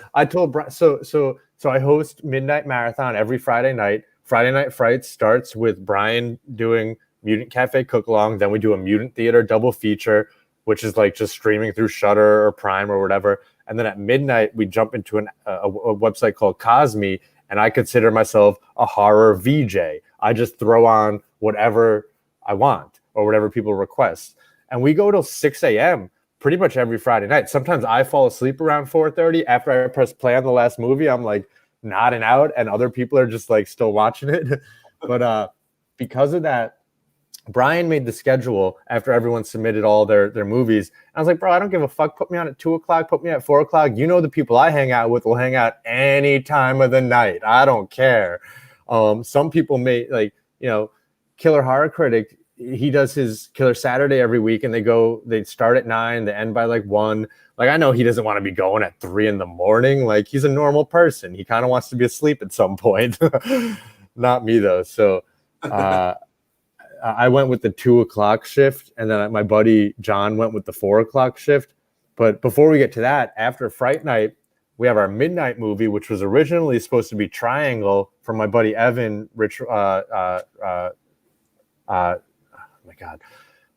Brian, so I host Midnight Marathon every Friday night. Friday Night Frights starts with Brian doing Mutant Cafe Cook Along. Then we do a Mutant Theater double feature, which is like just streaming through Shudder or Prime or whatever. And then at midnight, we jump into a website called Cosme, and I consider myself a horror VJ. I just throw on whatever I want or whatever people request. And we go till 6 a.m. pretty much every Friday night. Sometimes I fall asleep around 4:30. After I press play on the last movie, I'm like nodding out, and other people are just like still watching it. But because of that, Brian made the schedule after everyone submitted all their movies. I was like, bro, I don't give a fuck. Put me on at 2 o'clock. Put me at 4 o'clock. You know, the people I hang out with will hang out any time of the night. I don't care. Some people may, like, you know, Killer Horror Critic, he does his Killer Saturday every week, and they start at 9, they end by like 1. Like, I know he doesn't want to be going at 3 in the morning. Like, he's a normal person. He kind of wants to be asleep at some point. Not me, though. So, I went with the 2 o'clock shift, and then my buddy John went with the 4 o'clock shift. But before we get to that, after Fright Night, we have our midnight movie, which was originally supposed to be Triangle from my buddy Evan,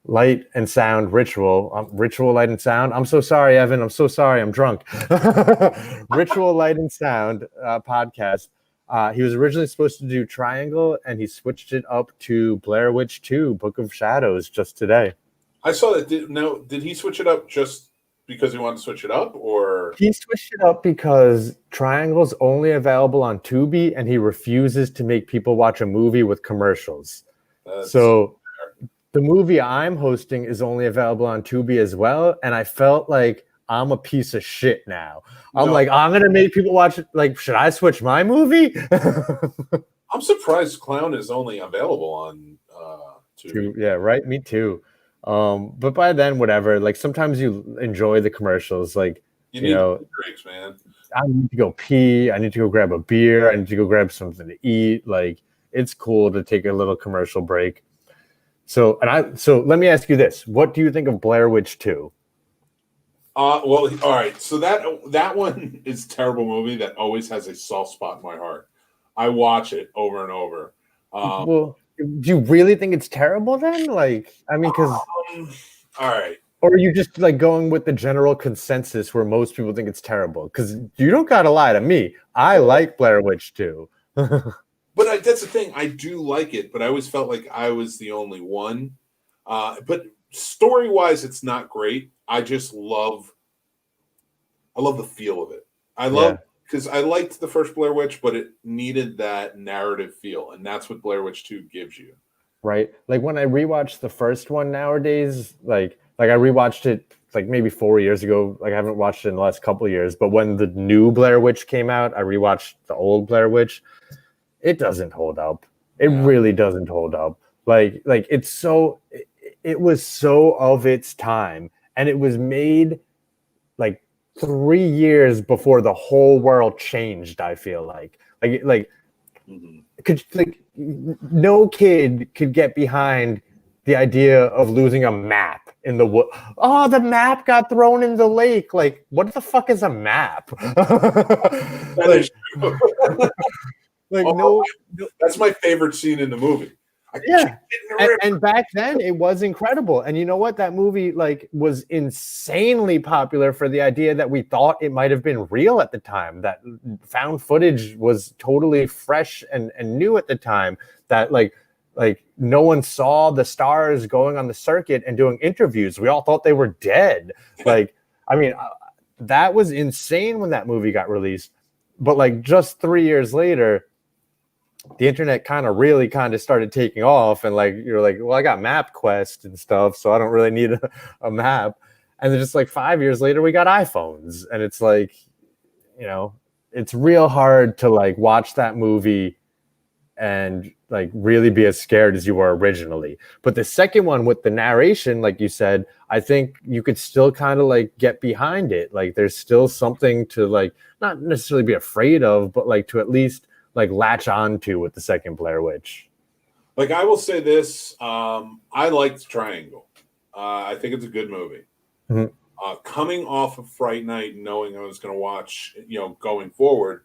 Light and Sound Ritual. Ritual Light and Sound. I'm so sorry, Evan. I'm so sorry. I'm drunk. Ritual Light and Sound podcast. He was originally supposed to do Triangle, and he switched it up to Blair Witch 2, Book of Shadows, just today. I saw that. Did he switch it up just because he wanted to switch it up, or he switched it up because Triangle's only available on Tubi, and he refuses to make people watch a movie with commercials. So the movie I'm hosting is only available on Tubi as well, and I felt like I'm a piece of shit now. I'm going to make people watch it. Like, should I switch my movie? I'm surprised Clown is only available on Tubi. Yeah, right. Me too. But by then, whatever. Like, sometimes you enjoy the commercials. Like, you need drinks, man. I need to go pee. I need to go grab a beer. I need to go grab something to eat. Like, it's cool to take a little commercial break. So let me ask you this: what do you think of Blair Witch 2? Well, all right. So that one is a terrible movie that always has a soft spot in my heart. I watch it over and over. Well, do you really think it's terrible then? Like, I mean, because all right. Or are you just like going with the general consensus where most people think it's terrible? Because you don't gotta lie to me. I like Blair Witch 2. But that's the thing. I do like it, but I always felt like I was the only one. But story-wise, it's not great. I just love the feel of it. Because I liked the first Blair Witch, but it needed that narrative feel, and that's what Blair Witch 2 gives you. Right. Like when I rewatch the first one nowadays, like I rewatched it like maybe 4 years ago. Like I haven't watched it in the last couple of years, but when the new Blair Witch came out, I rewatched the old Blair Witch. It doesn't hold up. It really doesn't hold up. Like it was so of its time, and it was made like 3 years before the whole world changed. I feel like no kid could get behind the idea of losing a map in the wood. Oh, the map got thrown in the lake. Like, what the fuck is a map? That's my favorite scene in the movie. And back then it was incredible. And you know what? That movie was insanely popular for the idea that we thought it might have been real at the time. That found footage was totally fresh and new at the time. That like no one saw the stars going on the circuit and doing interviews. We all thought they were dead. Like, I mean, that was insane when that movie got released. But like just 3 years later, the internet really started taking off, and like you're like, well, I got MapQuest and stuff, so I don't really need a map. And then just like 5 years later, we got iPhones, and it's like, you know, it's real hard to like watch that movie and like really be as scared as you were originally. But the second one with the narration, like you said, I think you could still kind of like get behind it. Like there's still something to like not necessarily be afraid of, but like to at least like latch on to with the second Blair Witch. Like I will say this, I liked Triangle. I think it's a good movie. Mm-hmm. Coming off of Fright Night, knowing I was going to watch, you know, going forward,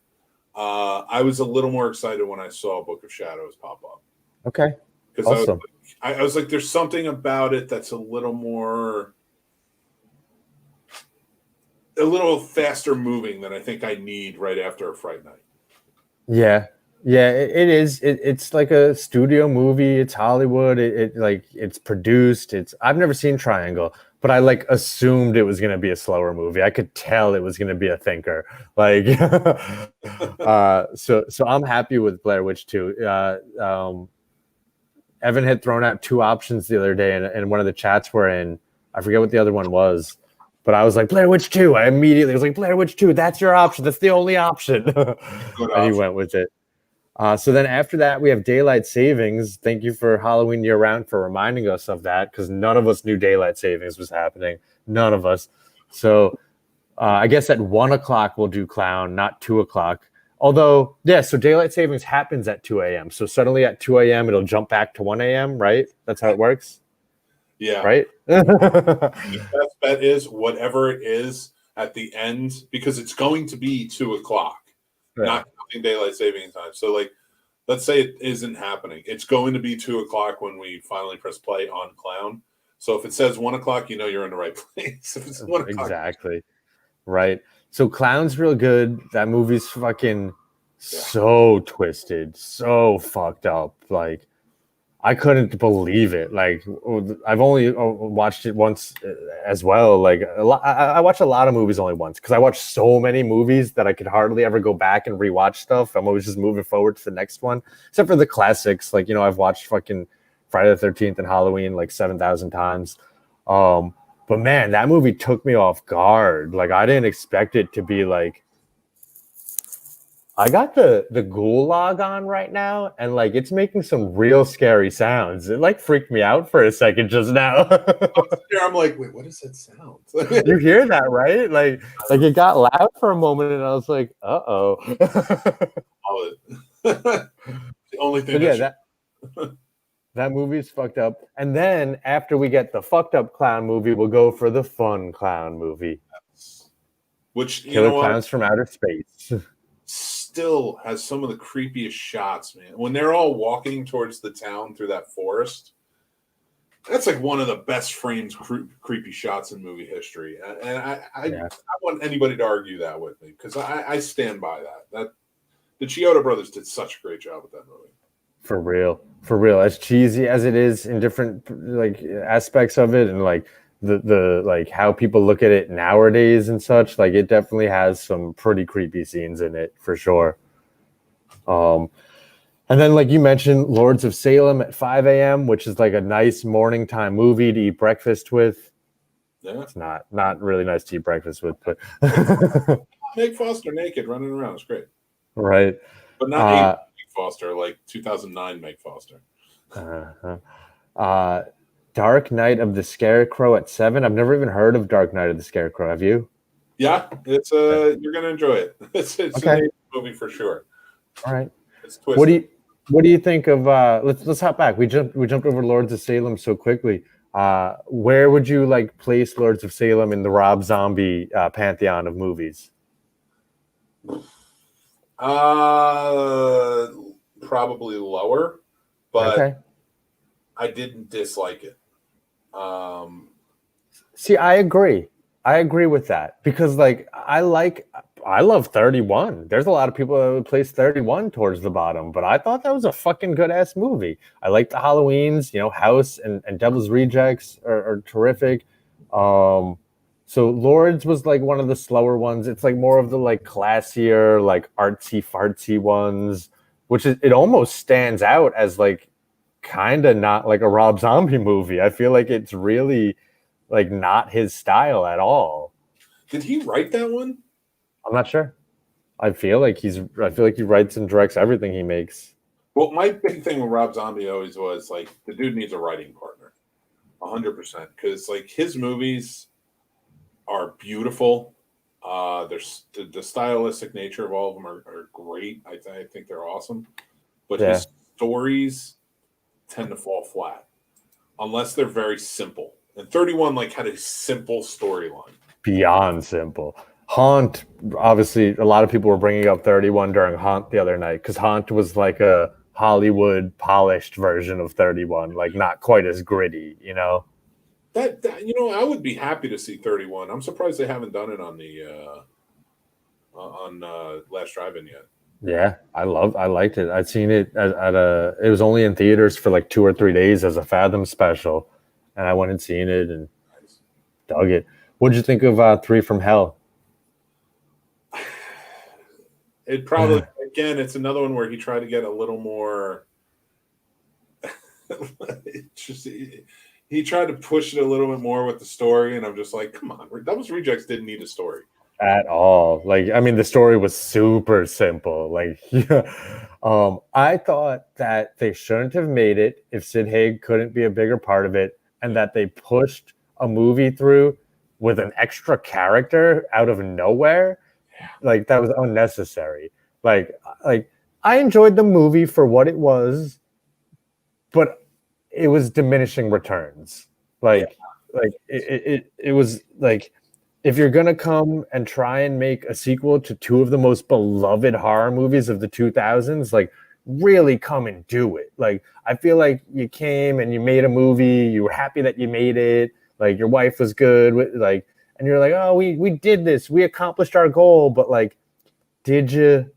I was a little more excited when I saw Book of Shadows pop up. Okay, because awesome. I was like, there's something about it that's a little faster moving than I think I need right after a Fright Night. Yeah, it is. It's like a studio movie. It's Hollywood. It's produced. I've never seen Triangle, but I like assumed it was going to be a slower movie. I could tell it was going to be a thinker. Like, so I'm happy with Blair Witch 2. Evan had thrown out two options the other day, and one of the chats we're in, I forget what the other one was, but I was like, Blair Witch 2. I immediately was like, Blair Witch 2, that's your option. That's the only option. And he went with it. So then after that, we have Daylight Savings. Thank you for Halloween Year Round for reminding us of that, because none of us knew Daylight Savings was happening. None of us. So I guess at 1 o'clock we'll do Clown, not 2 o'clock. Although, yeah, so Daylight Savings happens at 2 a.m. So suddenly at 2 a.m. it'll jump back to 1 a.m., right? That's how it works? Yeah. Right? The best bet is whatever it is at the end, because it's going to be 2 o'clock, not counting Daylight Saving Time. So, like, let's say it isn't happening. It's going to be 2 o'clock when we finally press play on Clown. So if it says 1 o'clock, you know you're in the right place. If it's 1 o'clock. Exactly. Right. So Clown's real good. That movie's fucking so twisted, so fucked up. Like, I couldn't believe it. Like, I've only watched it once as well. Like, I watch a lot of movies only once, because I watch so many movies that I could hardly ever go back and rewatch stuff. I'm always just moving forward to the next one, except for the classics. Like, you know, I've watched fucking Friday the 13th and Halloween like 7,000 times. But man, that movie took me off guard. Like, I didn't expect it to be like, I got the gulag on right now, and like it's making some real scary sounds. It like freaked me out for a second just now. I'm like, wait, what does that sound? You hear that, right? Like it got loud for a moment, and I was like, uh-oh. The only thing that movie's fucked up. And then after we get the fucked up clown movie, we'll go for the fun clown movie. Which, Killer Clowns from Outer Space. Still has some of the creepiest shots, man. When they're all walking towards the town through that forest, that's like one of the best framed creepy shots in movie history. And I want anybody to argue that with me, because I stand by that. The Chiodo brothers did such a great job with that movie. For real. As cheesy as it is in different like aspects of it, and like the like how people look at it nowadays and such, like it definitely has some pretty creepy scenes in it for sure. And then, like you mentioned, Lords of Salem at 5 a.m., which is like a nice morning time movie to eat breakfast with. Yeah. It's not really nice to eat breakfast with, but Meg Foster naked running around. It's great. Right. But not Meg Foster, like 2009 Meg Foster. Dark Knight of the Scarecrow at 7. I've never even heard of Dark Knight of the Scarecrow. Have you? Yeah, it's you're gonna enjoy it. It's okay. A movie for sure. All right. It's twisted. What do you think of let's hop back. We jumped over Lords of Salem so quickly. Where would you like place Lords of Salem in the Rob Zombie pantheon of movies? Probably lower, but okay. I didn't dislike it. See, I agree with that, because like I like I love 31. There's a lot of people that would place 31 towards the bottom, but I thought that was a fucking good ass movie. I like the Halloweens, House and Devil's Rejects are terrific. So Lords was like one of the slower ones. It's like more of the like classier, like artsy fartsy ones, which it almost stands out as like kind of not like a Rob Zombie movie. I feel like it's really like not his style at all. Did he write that one? I'm not sure. I feel like he writes and directs everything he makes. Well, my big thing with Rob Zombie always was like the dude needs a writing partner, 100%, because like his movies are beautiful. There's the stylistic nature of all of them are great. I think they're awesome, but his stories tend to fall flat unless they're very simple. And 31 like had a simple storyline. Beyond simple. Haunt, obviously, a lot of people were bringing up 31 during Haunt the other night because Haunt was like a Hollywood polished version of 31, like not quite as gritty, That I would be happy to see 31. I'm surprised they haven't done it on the Last Drive-In yet. Yeah, I liked it. I'd seen it it was only in theaters for like 2 or 3 days as a Fathom special, and I went and seen it and dug it. What'd you think of 3 from Hell? It probably again, it's another one where he tried to get a little more. He tried to push it a little bit more with the story, and I'm just like, come on, Devil's Rejects didn't need a story at all. Like, I mean, the story was super simple. Like, I thought that they shouldn't have made it if Sid Haig couldn't be a bigger part of it, and that they pushed a movie through with an extra character out of nowhere. Like, that was unnecessary. Like I enjoyed the movie for what it was, but it was diminishing returns. It was like, if you're gonna come and try and make a sequel to 2 of the most beloved horror movies of the 2000s, like really come and do it. Like, I feel like you came and you made a movie, you were happy that you made it, like your wife was good with, like, and you're like, oh, we did this, we accomplished our goal, but like, did you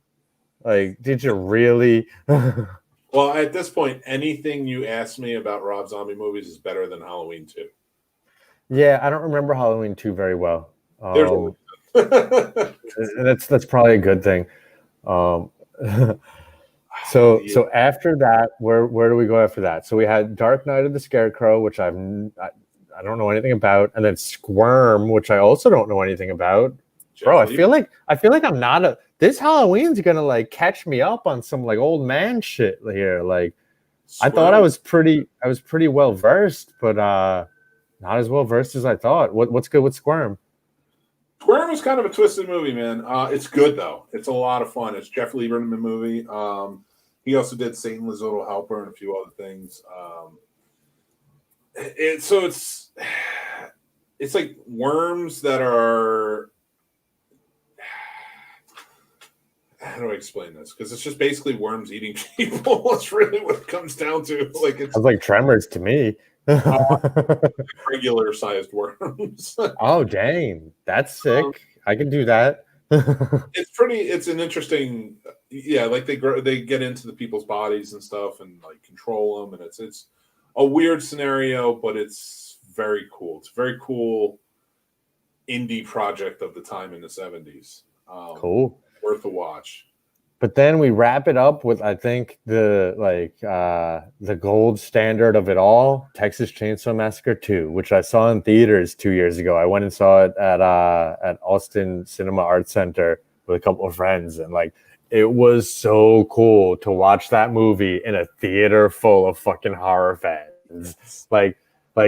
really? Well, at this point, anything you ask me about Rob Zombie movies is better than Halloween 2. Yeah, I don't remember Halloween 2 very well. That's probably a good thing. So after that, where do we go after that? So we had Dark Night of the Scarecrow, which I don't know anything about, and then Squirm, which I also don't know anything about. Bro, I feel like I'm not this Halloween's gonna like catch me up on some like old man shit here. Like, Squirm. I thought I was pretty well versed, but not as well versed as I thought. What's good with Squirm? Squirm is kind of a twisted movie, man. It's good though. It's a lot of fun. It's Jeff Lieberman movie. He also did Satan's Little Helper and a few other things. It's like worms that are. How do I explain this? Because it's just basically worms eating people. That's really what it comes down to. Like, it's like Tremors to me. Regular sized worms. Oh dang, that's sick. I can do that. It's an interesting, like they get into the people's bodies and stuff and like control them, and it's a weird scenario, but it's very cool. It's a very cool indie project of the time in the 70s. Cool. Worth a watch. But then we wrap it up with, I think, the gold standard of it all, Texas Chainsaw Massacre 2, which I saw in theaters 2 years ago. I went and saw it at Austin Cinema Arts Center with a couple of friends, and like, it was so cool to watch that movie in a theater full of fucking horror fans. Like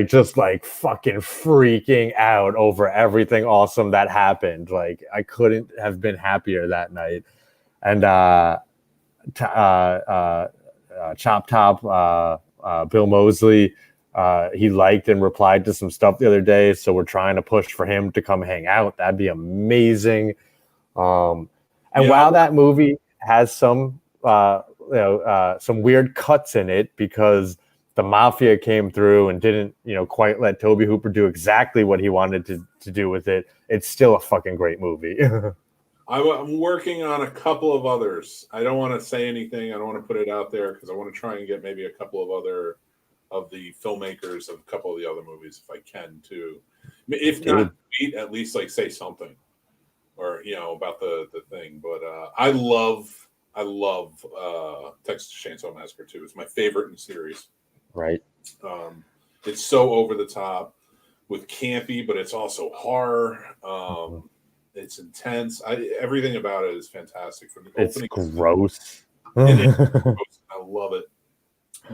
just like fucking freaking out over everything awesome that happened. Like, I couldn't have been happier that night. And Chop Top, Bill Moseley, he liked and replied to some stuff the other day, so we're trying to push for him to come hang out. That'd be amazing. While that movie has some weird cuts in it because the mafia came through and didn't, quite let Tobe Hooper do exactly what he wanted to do with it, it's still a fucking great movie. I'm working on a couple of others. I don't want to say anything. I don't want to put it out there because I want to try and get maybe a couple of other of the filmmakers of a couple of the other movies if I can too. If not tweet, at least like say something or about the thing. But I love Texas Chainsaw Massacre 2. It's my favorite in the series. Right. It's so over the top with campy, but it's also horror. It's intense. Everything about it is fantastic. From the opening, gross. It's gross. I love it.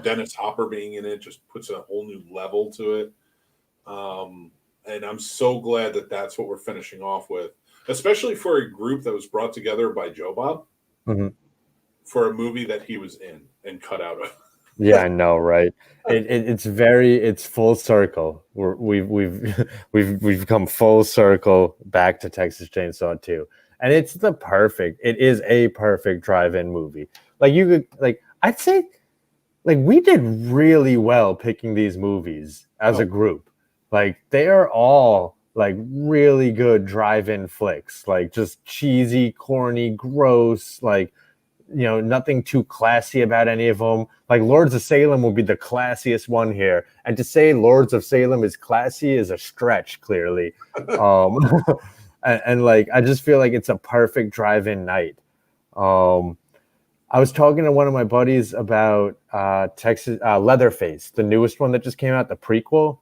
Dennis Hopper being in it just puts a whole new level to it. And I'm so glad that that's what we're finishing off with, especially for a group that was brought together by Joe Bob for a movie that he was in and cut out of. Yeah, I know, right? It's full circle. We've come full circle back to Texas Chainsaw 2, and it is a perfect drive-in movie. I'd say we did really well picking these movies as a group. Like they are all really good drive-in flicks, just cheesy, corny, gross, nothing too classy about any of them. Lords of Salem will be the classiest one here. And to say Lords of Salem is classy is a stretch, clearly. I just feel like it's a perfect drive-in night. I was talking to one of my buddies about Texas Leatherface, the newest one that just came out, the prequel.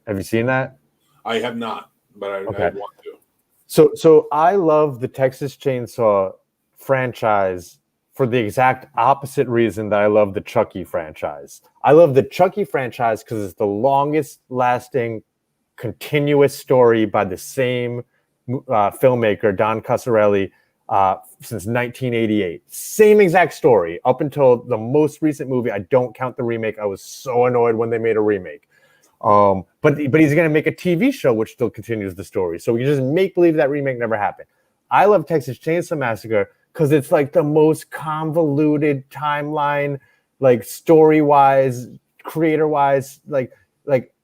Have you seen that? I have not, but I want to. So I love the Texas Chainsaw franchise for the exact opposite reason that I love the Chucky franchise. I love the Chucky franchise because it's the longest lasting continuous story by the same filmmaker, Don Coscarelli, since 1988. Same exact story up until the most recent movie. I don't count the remake. I was so annoyed when they made a remake. But he's going to make a TV show which still continues the story. So we can just make believe that remake never happened. I love Texas Chainsaw Massacre because it's the most convoluted timeline, story-wise, creator-wise.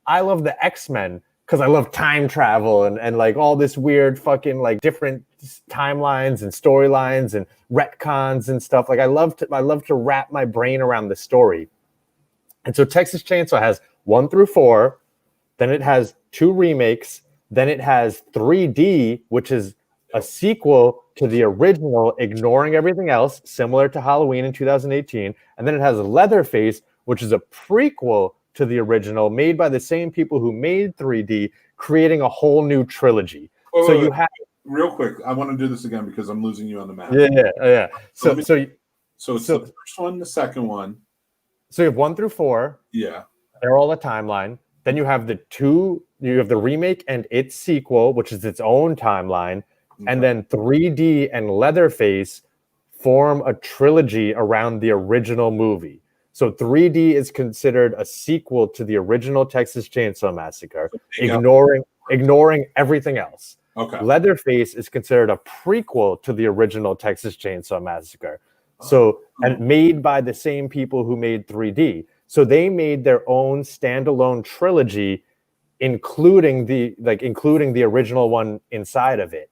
I love the X-Men because I love time travel and all this weird fucking different timelines and storylines and retcons and stuff. I love to wrap my brain around the story. And so Texas Chainsaw has 1 through 4, then it has 2 remakes, then it has 3D, which is a sequel to the original, ignoring everything else, similar to Halloween in 2018. And then it has Leatherface, which is a prequel to the original, made by the same people who made 3D, creating a whole new trilogy. You have real quick. I want to do this again because I'm losing you on the map. Yeah. So it's the first one, the second one. So you have 1 through 4. Yeah, they're all a timeline. Then you have you have the remake and its sequel, which is its own timeline. And then 3D and Leatherface form a trilogy around the original movie. So 3D is considered a sequel to the original Texas Chainsaw Massacre, ignoring everything else. Okay. Leatherface is considered a prequel to the original Texas Chainsaw Massacre. And made by the same people who made 3D. So they made their own standalone trilogy, including the original one inside of it.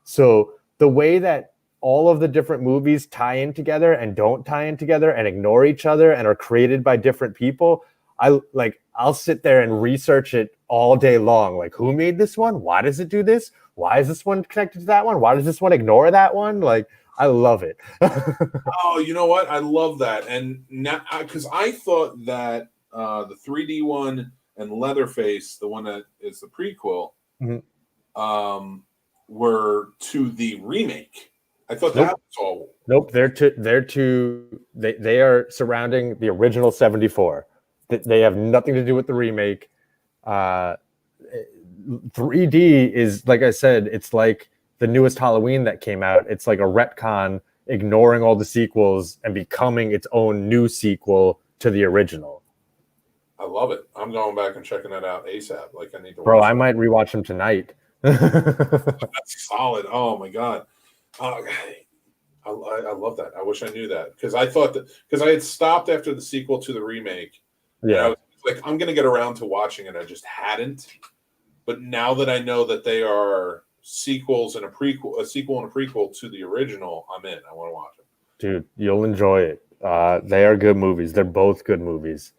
So the way that all of the different movies tie in together and don't tie in together and ignore each other and are created by different people, I'll sit there and research it all day long. Who made this one? Why does it do this? Why is this one connected to that one? Why does this one ignore that one? I love it. Oh, you know what? I love that. And now, because I thought that the 3D one and Leatherface, the one that is the prequel, were to the remake. I thought that was all. Nope, they are surrounding the original 74. They have nothing to do with the remake. 3D is, like I said, it's like the newest Halloween that came out. It's like a retcon, ignoring all the sequels and becoming its own new sequel to the original. I love it. I'm going back and checking that out ASAP. I need to. Bro, I might rewatch them tonight. That's solid. Oh my god. I love that. I wish I knew that because I thought because I had stopped after the sequel to the remake. Yeah. I was I'm going to get around to watching it. I just hadn't. But now that I know that they are sequels and a sequel and a prequel to the original, I'm in. I want to watch them. Dude, you'll enjoy it. They are good movies. They're both good movies.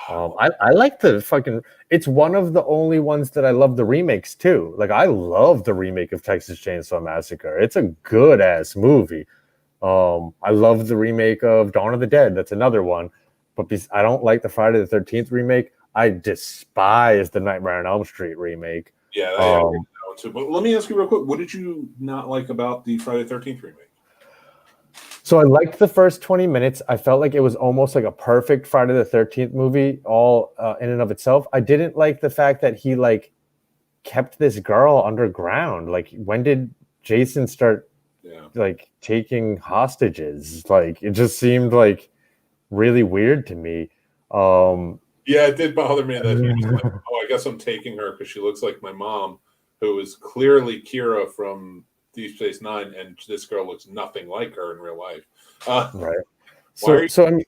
I like the fucking. It's one of the only ones that I love the remakes too. Like I love the remake of Texas Chainsaw Massacre. It's a good ass movie. I love the remake of Dawn of the Dead. That's another one. But I don't like the Friday the 13th remake. I despise the Nightmare on Elm Street remake. Yeah, I agree with that one too. But let me ask you real quick: what did you not like about the Friday the 13th remake? So I liked the first 20 minutes. I felt like it was almost like a perfect Friday the 13th movie, all in and of itself. I didn't like the fact that he like kept this girl underground. Like, when did Jason start like taking hostages? Like, it just seemed like really weird to me. Yeah, it did bother me that he was like, "Oh, I guess I'm taking her because she looks like my mom, who is clearly Kira from Deep Space Nine, and this girl looks nothing like her in real life." Right. So I mean,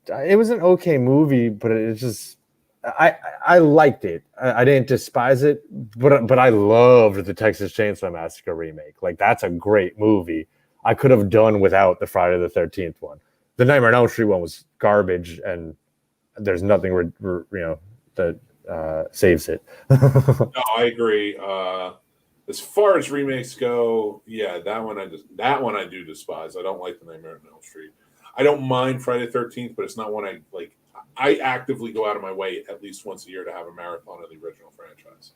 it was an okay movie, but it just I liked it. I didn't despise it, but I loved the Texas Chainsaw Massacre remake. Like, that's a great movie. I could have done without the Friday the 13th one. The Nightmare on Elm Street one was garbage, and there's nothing that saves it. No, I agree. As far as remakes go, yeah, that one I do despise. I don't like the Nightmare on Elm Street. I don't mind Friday the 13th, but it's not one I like. I actively go out of my way at least once a year to have a marathon of the original franchise.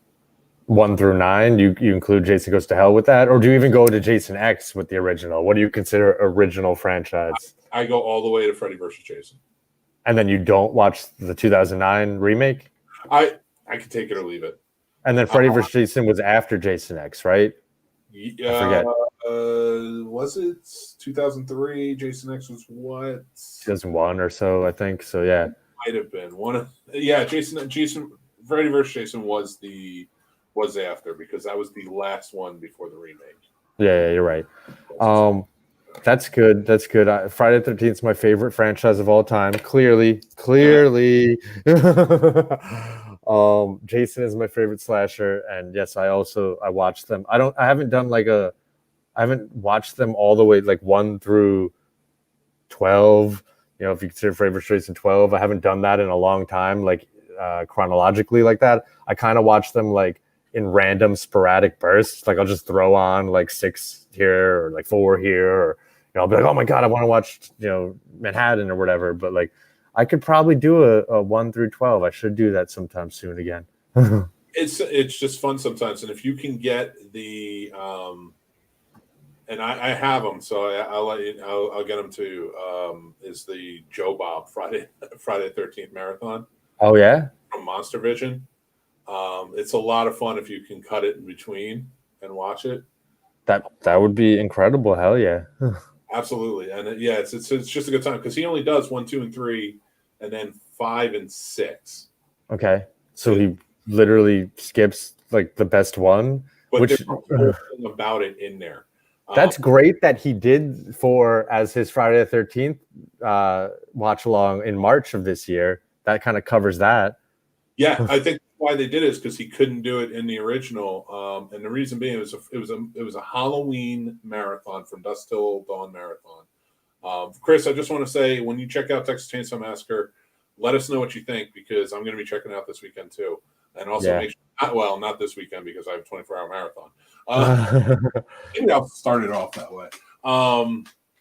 1 through 9, you include Jason Goes to Hell with that, or do you even go to Jason X with the original? What do you consider original franchise? I go all the way to Freddy vs. Jason. And then you don't watch the 2009 remake? I can take it or leave it. And then Freddy vs. Jason was after Jason X, right? Yeah, I forget. Was it 2003? Jason X was what? 2001 or so, I think. So yeah, might have been one. Jason. Freddy vs. Jason was after, because that was the last one before the remake. Yeah, you're right. That's good. Friday the 13th is my favorite franchise of all time. Clearly. Jason is my favorite slasher, and yes, I watched them. I haven't watched them all the way, like 1 through 12. You know, if you consider Freddy vs. Jason 12, I haven't done that in a long time, like chronologically like that. I kind of watch them like in random sporadic bursts. Like, I'll just throw on like 6 here or like 4 here, or I'll be like, oh my god, I want to watch Manhattan or whatever. But like, I could probably do a 1 through 12. I should do that sometime soon again. It's just fun sometimes, and if you can get the and I have them, so I'll get them too. Is the Joe Bob Friday the 13th Marathon? Oh yeah, from Monster Vision. It's a lot of fun if you can cut it in between and watch it. That would be incredible. Hell yeah. Absolutely. And it's just a good time, because he only does 1, 2, and 3, and then 5 and 6. Okay, so he literally skips like the best one, but there's something about it in there. That's great that he did as his Friday the 13th watch along in March of this year. That kind of covers that. Yeah, I think why they did it is because he couldn't do it in the original, and the reason being it was a Halloween marathon, from dusk till dawn marathon. Chris, I just want to say, when you check out Texas Chainsaw Massacre, let us know what you think, because I'm going to be checking it out this weekend too, and also make sure, not this weekend because I have a 24-hour marathon. Maybe I'll start it off that way.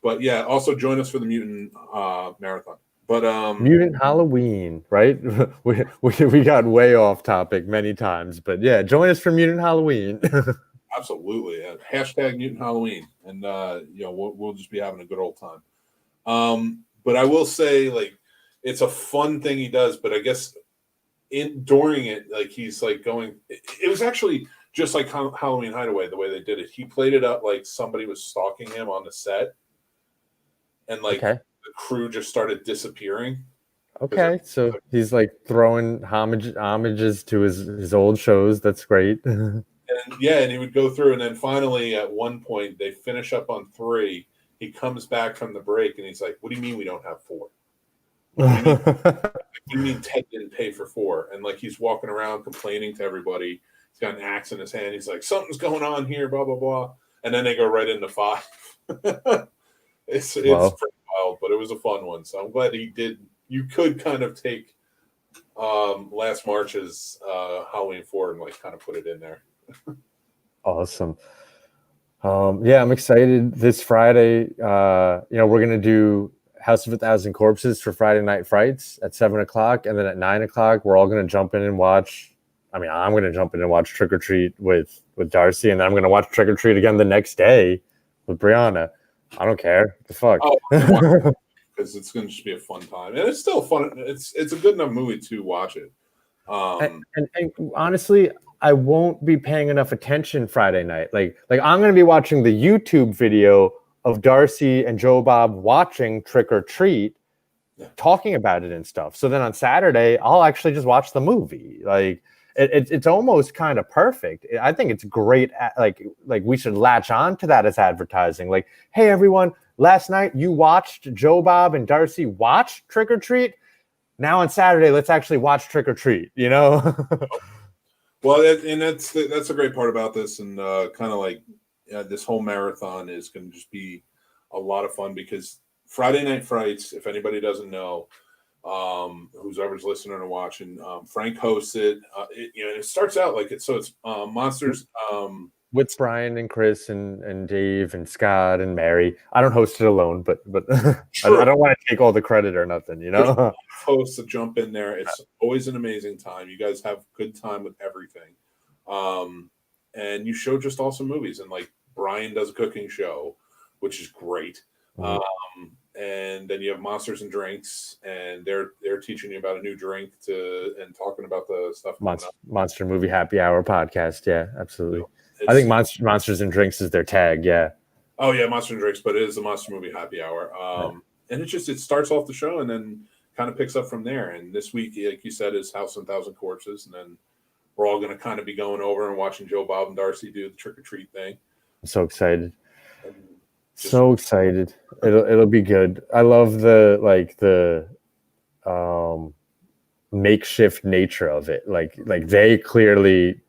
But yeah, also join us for the Mutant Marathon. But Mutant Halloween, right? we got way off topic many times, but yeah, join us for Mutant Halloween. Absolutely, hashtag Mutant Halloween, and we'll just be having a good old time. But I will say, like, it's a fun thing he does, but I guess during it, like, he's like going. It was actually just like Halloween Hideaway, the way they did it. He played it up like somebody was stalking him on the set, and like. Okay. The crew just started disappearing. Okay, so he's like throwing homages to his old shows. That's great. And he would go through, and then finally at one point they finish up on 3. He comes back from the break and he's like, "What do you mean we don't have 4? What do you mean Ted didn't pay for 4?" And like, he's walking around complaining to everybody. He's got an axe in his hand. He's like, something's going on here, blah, blah, blah. And then they go right into 5. It's pretty wild, but it was a fun one. So I'm glad he did. You could kind of take last March's Halloween 4 and like kind of put it in there. Awesome. Yeah, I'm excited. This Friday, we're gonna do House of 1,000 Corpses for Friday Night Frights at 7:00, and then at 9:00, we're all gonna jump in and watch. I'm gonna jump in and watch Trick or Treat with Darcy, and then I'm gonna watch Trick or Treat again the next day with Brianna. I don't care. What the fuck? Because it's going to just be a fun time, and it's still fun. It's a good enough movie to watch it. And honestly, I won't be paying enough attention Friday night. Like I'm going to be watching the YouTube video of Darcy and Joe Bob watching Trick or Treat, talking about it and stuff. So then on Saturday, I'll actually just watch the movie. Like it's almost kind of perfect. I think it's great. Like we should latch on to that as advertising. Like, hey everyone, last night you watched Joe Bob and Darcy watch Trick or Treat. Now on Saturday, let's actually watch Trick or Treat. Well, and that's a great part about this, and kind of like this whole marathon is going to just be a lot of fun because Friday Night Frights, if anybody doesn't know, who's ever's listening or watching, Frank hosts it. It starts out like it's monsters. With Brian and Chris and Dave and Scott and Mary. I don't host it alone, but I don't want to take all the credit or nothing, Hosts to jump in there. It's always an amazing time. You guys have good time with everything. And you show just awesome movies. And like Brian does a cooking show, which is great. And then you have Monsters and Drinks, and they're teaching you about a new drink and talking about the stuff. Monster Movie Happy Hour podcast. Yeah, absolutely. I think Monsters and Drinks is their tag. Yeah. Oh yeah, Monsters and Drinks, but it is a Monster Movie Happy Hour. And it starts off the show and then kind of picks up from there. And this week, like you said, is House of 1,000 Corpses, and then we're all going to kind of be going over and watching Joe Bob and Darcy do the trick or treat thing. I'm so excited. So excited. It'll be good. I love the makeshift nature of it. Like they clearly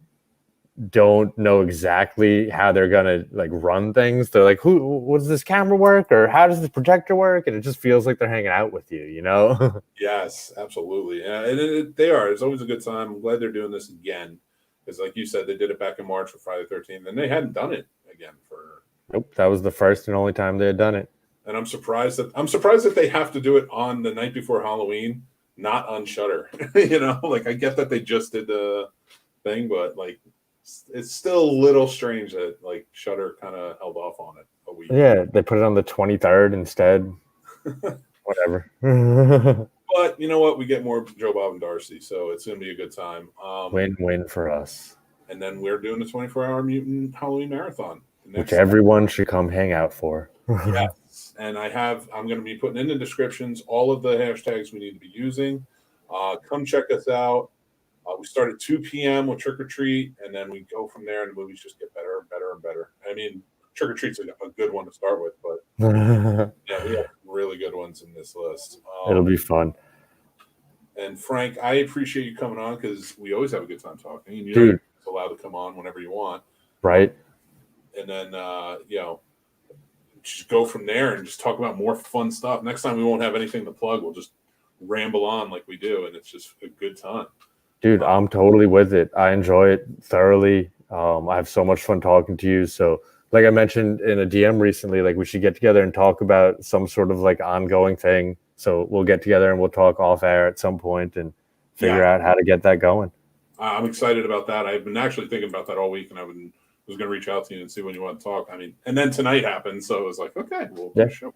don't know exactly how they're gonna run things. They're like, what does this camera work, or how does this projector work? And it just feels like they're hanging out with you, Yes, absolutely. And they are. It's always a good time. I'm glad they're doing this again, because like you said, they did it back in March for Friday the 13th, and they hadn't done it again for. Nope, that was the first and only time they had done it. And I'm surprised that they have to do it on the night before Halloween, not on Shudder. I get that they just did the thing, but it's still a little strange that Shudder kind of held off on it a week. Yeah, they put it on the 23rd instead. Whatever. But you know what? We get more Joe Bob and Darcy, so it's going to be a good time. Win-win for us. And then we're doing the 24-hour Mutant Halloween Marathon, which everyone should come hang out for. Yes, and I'm going to be putting in the descriptions all of the hashtags we need to be using. Come check us out. We start at 2 p.m. with Trick or Treat, and then we go from there, and the movies just get better and better and better. I mean, Trick or Treat's a good one to start with, but yeah, we have really good ones in this list. It'll be fun. And Frank, I appreciate you coming on because we always have a good time talking, and you're allowed to come on whenever you want. Right. And then, just go from there and just talk about more fun stuff. Next time we won't have anything to plug. We'll just ramble on like we do, and it's just a good time. Dude, I'm totally with it. I enjoy it thoroughly. I have so much fun talking to you. So, like I mentioned in a DM recently, we should get together and talk about some sort of ongoing thing. So we'll get together and we'll talk off air at some point and figure out how to get that going. I'm excited about that. I've been actually thinking about that all week, and I was going to reach out to you and see when you want to talk. I mean, and then tonight happened, so it was like, okay, we'll do a show.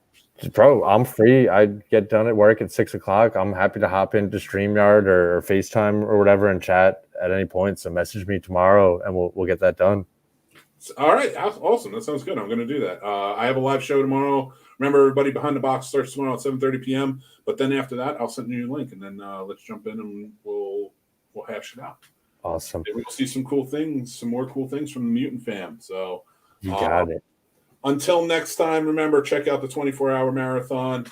Bro, I'm free. I get done at work at 6:00. I'm happy to hop into StreamYard or FaceTime or whatever and chat at any point. So message me tomorrow and we'll get that done. All right. Awesome. That sounds good. I'm going to do that. I have a live show tomorrow. Remember, everybody, Behind the Box starts tomorrow at 7:30 p.m. But then after that, I'll send you a link, and then let's jump in and we'll hash it out. Awesome. Maybe we'll see some more cool things from the Mutant fam. So you got it. Until next time, remember, check out the 24-hour marathon.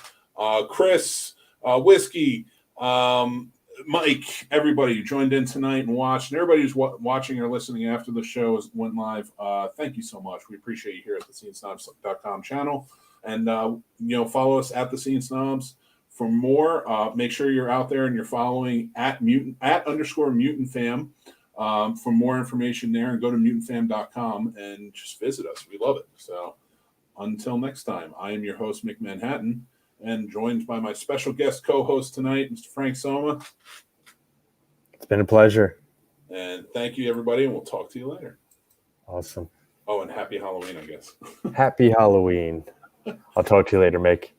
Chris, Whiskey, Mike, everybody who joined in tonight and watched, and everybody who's watching or listening after the show went live, thank you so much. We appreciate you here at the scenesnobs.com channel. And, follow us at the Scene Snobs for more. Make sure you're out there and you're following @_MutantFam for more information there. And go to mutantfam.com and just visit us. We love it. So until next time, I am your host, Mick Manhattan, and joined by my special guest co-host tonight, Mr. Frank Somma. It's been a pleasure. And thank you, everybody, and we'll talk to you later. Awesome. Oh, and happy Halloween, I guess. Happy Halloween. I'll talk to you later, Mick.